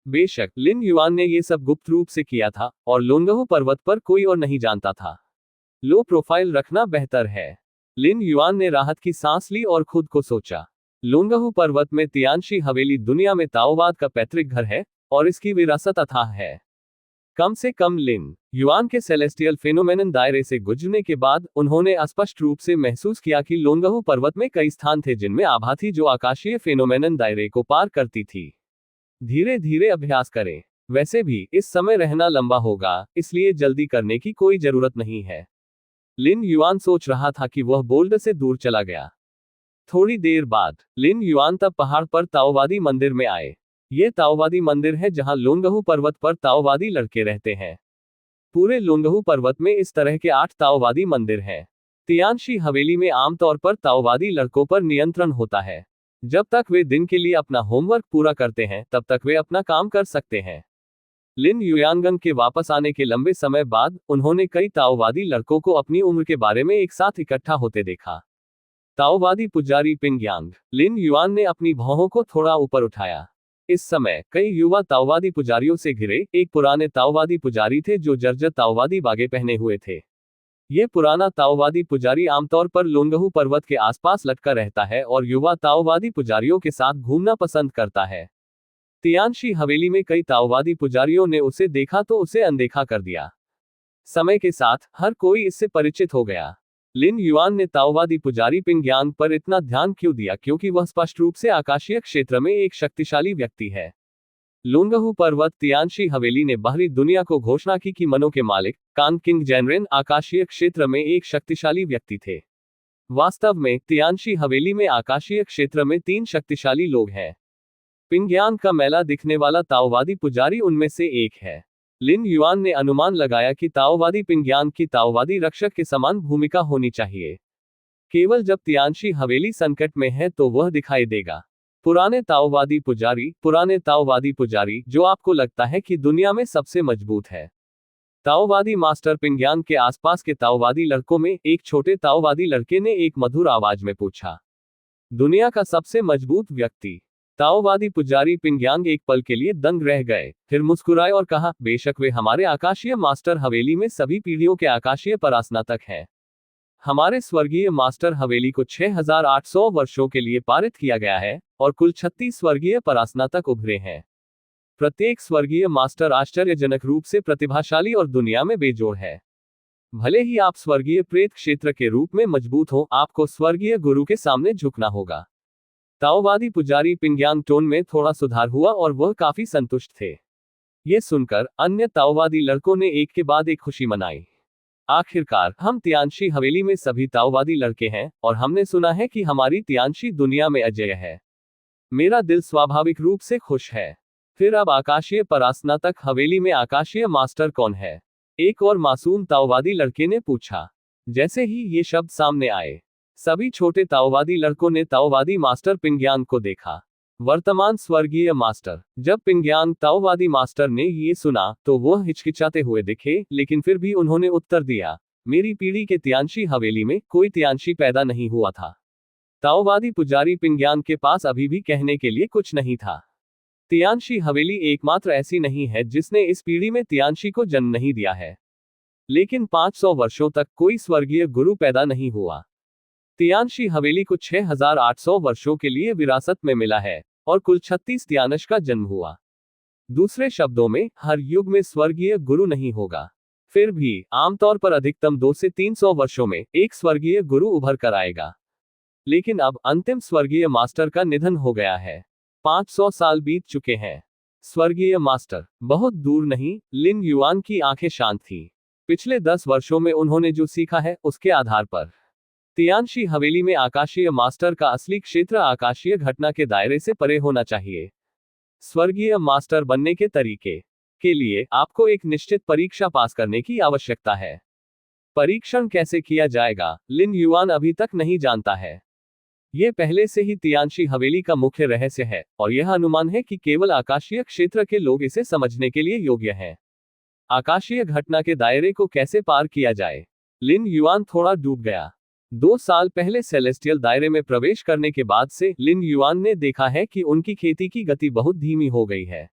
A: बेशक लिन युआन ने यह सब गुप्त रूप से किया था और लोंगहू पर्वत पर कोई और नहीं जानता था। लो प्रोफाइल रखना बेहतर है। लिन युआन ने राहत की सांस ली और खुद को सोचा। लोंगहू पर्वत में तियानशी हवेली दुनिया में ताओवाद का पैतृक घर है और इसकी विरासत अथाह है। कम से कम लिन युआन के सेलेस्टियल फेनोमेनन दायरे से गुजरने के बाद उन्होंने स्पष्ट रूप से महसूस किया कि लोंगहू पर्वत में कई स्थान थे जिनमें आभा थी जो आकाशीय फेनोमेनन दायरे को पार करती थी। धीरे धीरे अभ्यास करें। वैसे भी इस समय रहना लंबा होगा, इसलिए जल्दी करने की कोई जरूरत नहीं है। लिन युआन सोच रहा था कि वह बोल्डर से दूर चला गया। थोड़ी देर बाद लिन युआन तब पहाड़ पर ताओवादी मंदिर में आए। ये ताओवादी मंदिर है जहां लोंगहू पर्वत पर ताओवादी लड़के रहते हैं। पूरे लोंगहू पर्वत में इस तरह के 8 ताओवादी मंदिर हैं। तियानशी हवेली में आमतौर पर ताओवादी लड़कों पर नियंत्रण होता है। जब तक वे दिन के लिए अपना होमवर्क पूरा करते हैं तब तक वे अपना काम कर सकते हैं। लिन युआनगंग के वापस आने के लंबे समय बाद उन्होंने कई ताओवादी लड़कों को अपनी उम्र के बारे में एक साथ इकट्ठा होते देखा। ताओवादी पुजारी पिंगयांग। लिन युआन ने अपनी भौहों को थोड़ा ऊपर उठाया। इस समय कई युवा ताओवादी पुजारियों से घिरे एक पुराने ताओवादी पुजारी थे जो जर्जर ताओवादी बागे पहने हुए थे। ये पुराना ताओवादी पुजारी आमतौर पर लोंगहू पर्वत के आसपास लटका रहता है और युवा ताओवादी पुजारियों के साथ घूमना पसंद करता है। तियानशी हवेली में कई ताओवादी पुजारियों ने उसे देखा तो उसे अनदेखा कर दिया। समय के साथ हर कोई इससे परिचित हो गया। लिन युआन ने ताओवादी पुजारी पिंगयांग पर इतना ध्यान क्यों दिया, क्योंकि वह स्पष्ट रूप से आकाशीय क्षेत्र में एक शक्तिशाली व्यक्ति है। लुंगहू पर्वत तियानशी हवेली ने बाहरी दुनिया को घोषणा की कि मनो के मालिक कांग किंग जेनरेन आकाशीय क्षेत्र में एक शक्तिशाली व्यक्ति थे। वास्तव में तियानशी हवेली में आकाशीय क्षेत्र में 3 शक्तिशाली लोग हैं। पिंगयांग का मेला दिखने वाला ताओवादी पुजारी उनमें से एक है। लिन युआन ने अनुमान लगाया कि ताओवादी पिंगयांग की ताओवादी रक्षक के समान भूमिका होनी चाहिए। केवल जब तियानशी हवेली संकट में है तो वह दिखाई देगा। पुराने ताओवादी पुजारी जो आपको लगता है कि दुनिया में सबसे मजबूत है। ताओवादी मास्टर पिंगयांग के आसपास के ताओवादी लड़कों में एक छोटे ताओवादी लड़के ने एक मधुर आवाज में पूछा, दुनिया का सबसे मजबूत व्यक्ति। ताओवादी पुजारी पिंगयांग एक पल के लिए दंग रह गए, फिर मुस्कुराए और कहा, बेशक वे हमारे आकाशीय मास्टर हवेली में सभी पीढ़ियों के आकाशीय परास्नातक हैं। हमारे स्वर्गीय मास्टर हवेली को 6800 वर्षों के लिए पारित किया गया है और कुल 36 स्वर्गीय परास्नातक उभरे हैं। प्रत्येक स्वर्गीय मास्टर आश्चर्यजनक रूप से प्रतिभाशाली और दुनिया में बेजोड़ है। भले ही आप स्वर्गीय प्रेत क्षेत्र के रूप में मजबूत हो, आपको स्वर्गीय गुरु के सामने झुकना होगा। ताओवादी पुजारी पिंगयांग टोन में थोड़ा सुधार हुआ और वह काफी संतुष्ट थे। ये सुनकर अन्य ताओवादी लड़कों ने एक के बाद एक खुशी मनाई। आखिरकार हम तियानशी हवेली में सभी ताओवादी लड़के हैं और हमने सुना है कि हमारी तियानशी दुनिया में अजेय है। मेरा दिल स्वाभाविक रूप से खुश है। फिर अब आकाशीय परास्नातक हवेली में आकाशीय मास्टर कौन है? एक और मासूम ताओवादी लड़के ने पूछा। जैसे ही ये शब्द सामने आए, सभी छोटे ताओवादी लड़कों ने ताओवादी मास्टर पिंगयांग को देखा। वर्तमान स्वर्गीय मास्टर। जब पिंगयांग ताओवादी मास्टर ने ये सुना तो वह हिचकिचाते हुए दिखे, लेकिन फिर भी उन्होंने उत्तर दिया, मेरी पीढ़ी के तियानशी हवेली में कोई तियानशी पैदा नहीं हुआ था। ताओवादी पुजारी पिंगयांग के पास अभी भी कहने के लिए कुछ नहीं था। तियानशी हवेली एकमात्र ऐसी नहीं है जिसने इस पीढ़ी में तियानशी को जन्म नहीं दिया है, लेकिन 500 वर्षों तक कोई स्वर्गीय गुरु पैदा नहीं हुआ। तियानशी हवेली को 6800 वर्षों के लिए विरासत में मिला है और कुल 36 तियानश का जन्म हुआ। दूसरे शब्दों में, हर युग में स्वर्गीय गुरु नहीं होगा। फिर भी आमतौर पर अधिकतम 200 से 300 वर्षों में एक स्वर्गीय गुरु उभर कर आएगा। लेकिन अब अंतिम स्वर्गीय मास्टर का निधन हो गया है। 500 साल बीत चुके हैं। स्वर्गीय मास्टर बहुत दूर नहीं। लिन युआन की आंखें शांत थीं। पिछले 10 वर्षों में उन्होंने जो सीखा है उसके आधार पर तियानशी हवेली में आकाशीय मास्टर का असली क्षेत्र आकाशीय घटना के दायरे से परे होना चाहिए। स्वर्गीय मास्टर बनने के तरीके के लिए आपको एक निश्चित परीक्षा पास करने की आवश्यकता है। परीक्षण कैसे किया जाएगा, लिन युआन अभी तक नहीं जानता है। यह पहले से ही तियानशी हवेली का मुख्य रहस्य है और यह अनुमान है कि केवल आकाशीय क्षेत्र के लोग इसे समझने के लिए योग्य हैं। आकाशीय घटना के दायरे को कैसे पार किया जाए? लिन युआन थोड़ा डूब गया। 2 साल पहले सेलेस्टियल दायरे में प्रवेश करने के बाद से लिन युआन ने देखा है कि उनकी खेती की गति बहुत धीमी हो गई है।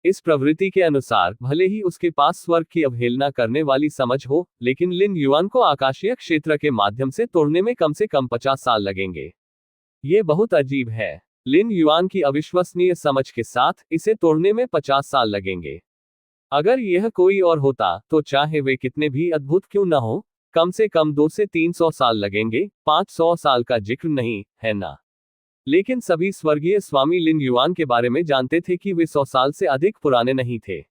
A: इस प्रवृत्ति के अनुसार भले ही उसके पास स्वर्ग की अवहेलना करने वाली समझ हो, लेकिन लिन युआन को आकाशीय क्षेत्र के माध्यम से तोड़ने में कम से कम 50 साल लगेंगे। ये बहुत अजीब है। लिन युआन की अविश्वसनीय समझ के साथ इसे तोड़ने में 50 साल लगेंगे। अगर यह कोई और होता तो चाहे वे कितने भी अद्भुत क्यों न हो, कम से कम 200 से 300 साल लगेंगे। 500 साल का जिक्र नहीं है ना? लेकिन सभी स्वर्गीय स्वामी लिन युआन के बारे में जानते थे कि वे 100 साल से अधिक पुराने नहीं थे।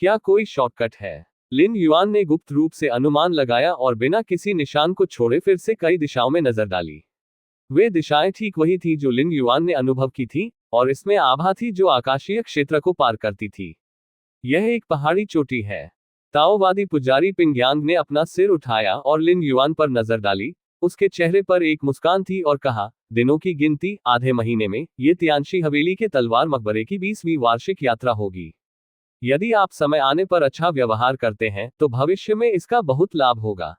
A: क्या कोई शॉर्टकट है? लिन युआन ने गुप्त रूप से अनुमान लगाया और बिना किसी निशान को छोड़े फिर से कई दिशाओं में नजर डाली। वे दिशाएं ठीक वही थी जो लिन युआन ने अनुभव की थी, और इसमें आभा थी जो आकाशीय क्षेत्र को पार करती थी। यह एक पहाड़ी चोटी है। ताओवादी पुजारी पिंगयांग ने अपना सिर उठाया और लिन युआन पर नजर डाली। उसके चेहरे पर एक मुस्कान थी और कहा, दिनों की गिनती आधे महीने में ये तियानशी हवेली के तलवार मकबरे की 20वीं वार्षिक यात्रा होगी। यदि आप समय आने पर अच्छा व्यवहार करते हैं तो भविष्य में इसका बहुत लाभ होगा।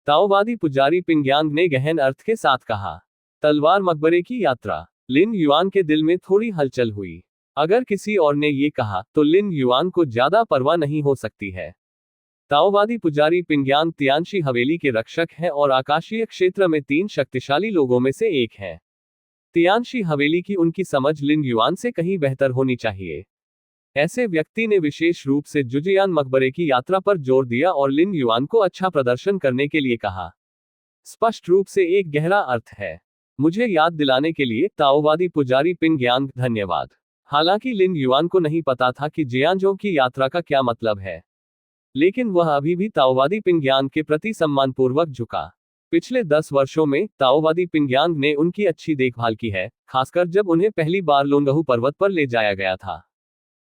A: ताओवादी पुजारी पिंगयांग ने गहन अर्थ के साथ कहा, तलवार मकबरे की यात्रा। लिन युआन के दिल में थोड़ी हलचल हुई। अगर किसी और ने ये कहा तो लिन युआन को ज्यादा परवाह नहीं हो सकती है। ताओवादी पुजारी पिंगयांग तियानशी हवेली के रक्षक हैं और आकाशीय क्षेत्र में 3 शक्तिशाली लोगों में से एक हैं। तियानशी हवेली की उनकी समझ लिन युआन से कहीं बेहतर होनी चाहिए। ऐसे व्यक्ति ने विशेष रूप से जुजियान मकबरे की यात्रा पर जोर दिया और लिन युआन को अच्छा प्रदर्शन करने के लिए कहा। स्पष्ट रूप से एक गहरा अर्थ है। मुझे याद दिलाने के लिए ताओवादी पुजारी पिंग यांग, धन्यवाद। हालांकि लिन युआन को नहीं पता था कि जियांजो की यात्रा का क्या मतलब है, लेकिन वह अभी भी ताओवादी पिंग यांग के प्रति सम्मानपूर्वक झुका। पिछले 10 वर्षों में ताओवादी पिंग यांग ने उनकी अच्छी देखभाल की है, खासकर जब उन्हें पहली बार लोंगहू पर्वत पर ले जाया गया था।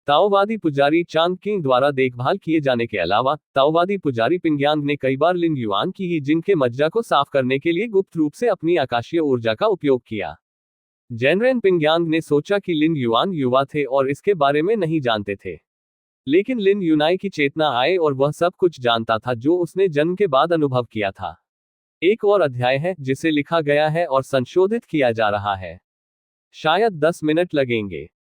A: ताओवादी पुजारी चांग किंग द्वारा देखभाल किए जाने के अलावा, ताओवादी पुजारी पिंग यांग ने कई बार लिन युआन की ही जिन के मज्जा को साफ करने के लिए गुप्त रूप से अपनी आकाशीय ऊर्जा का उपयोग किया। जेनरेन पिंग यांग ने सोचा कि लिन युआन युवा थे और इसके बारे में नहीं जानते थे, लेकिन लिन यूनाई की चेतना आए और वह सब कुछ जानता था जो उसने जन्म के बाद अनुभव किया था। एक और अध्याय है जिसे लिखा गया है और संशोधित किया जा रहा है। शायद 10 मिनट लगेंगे।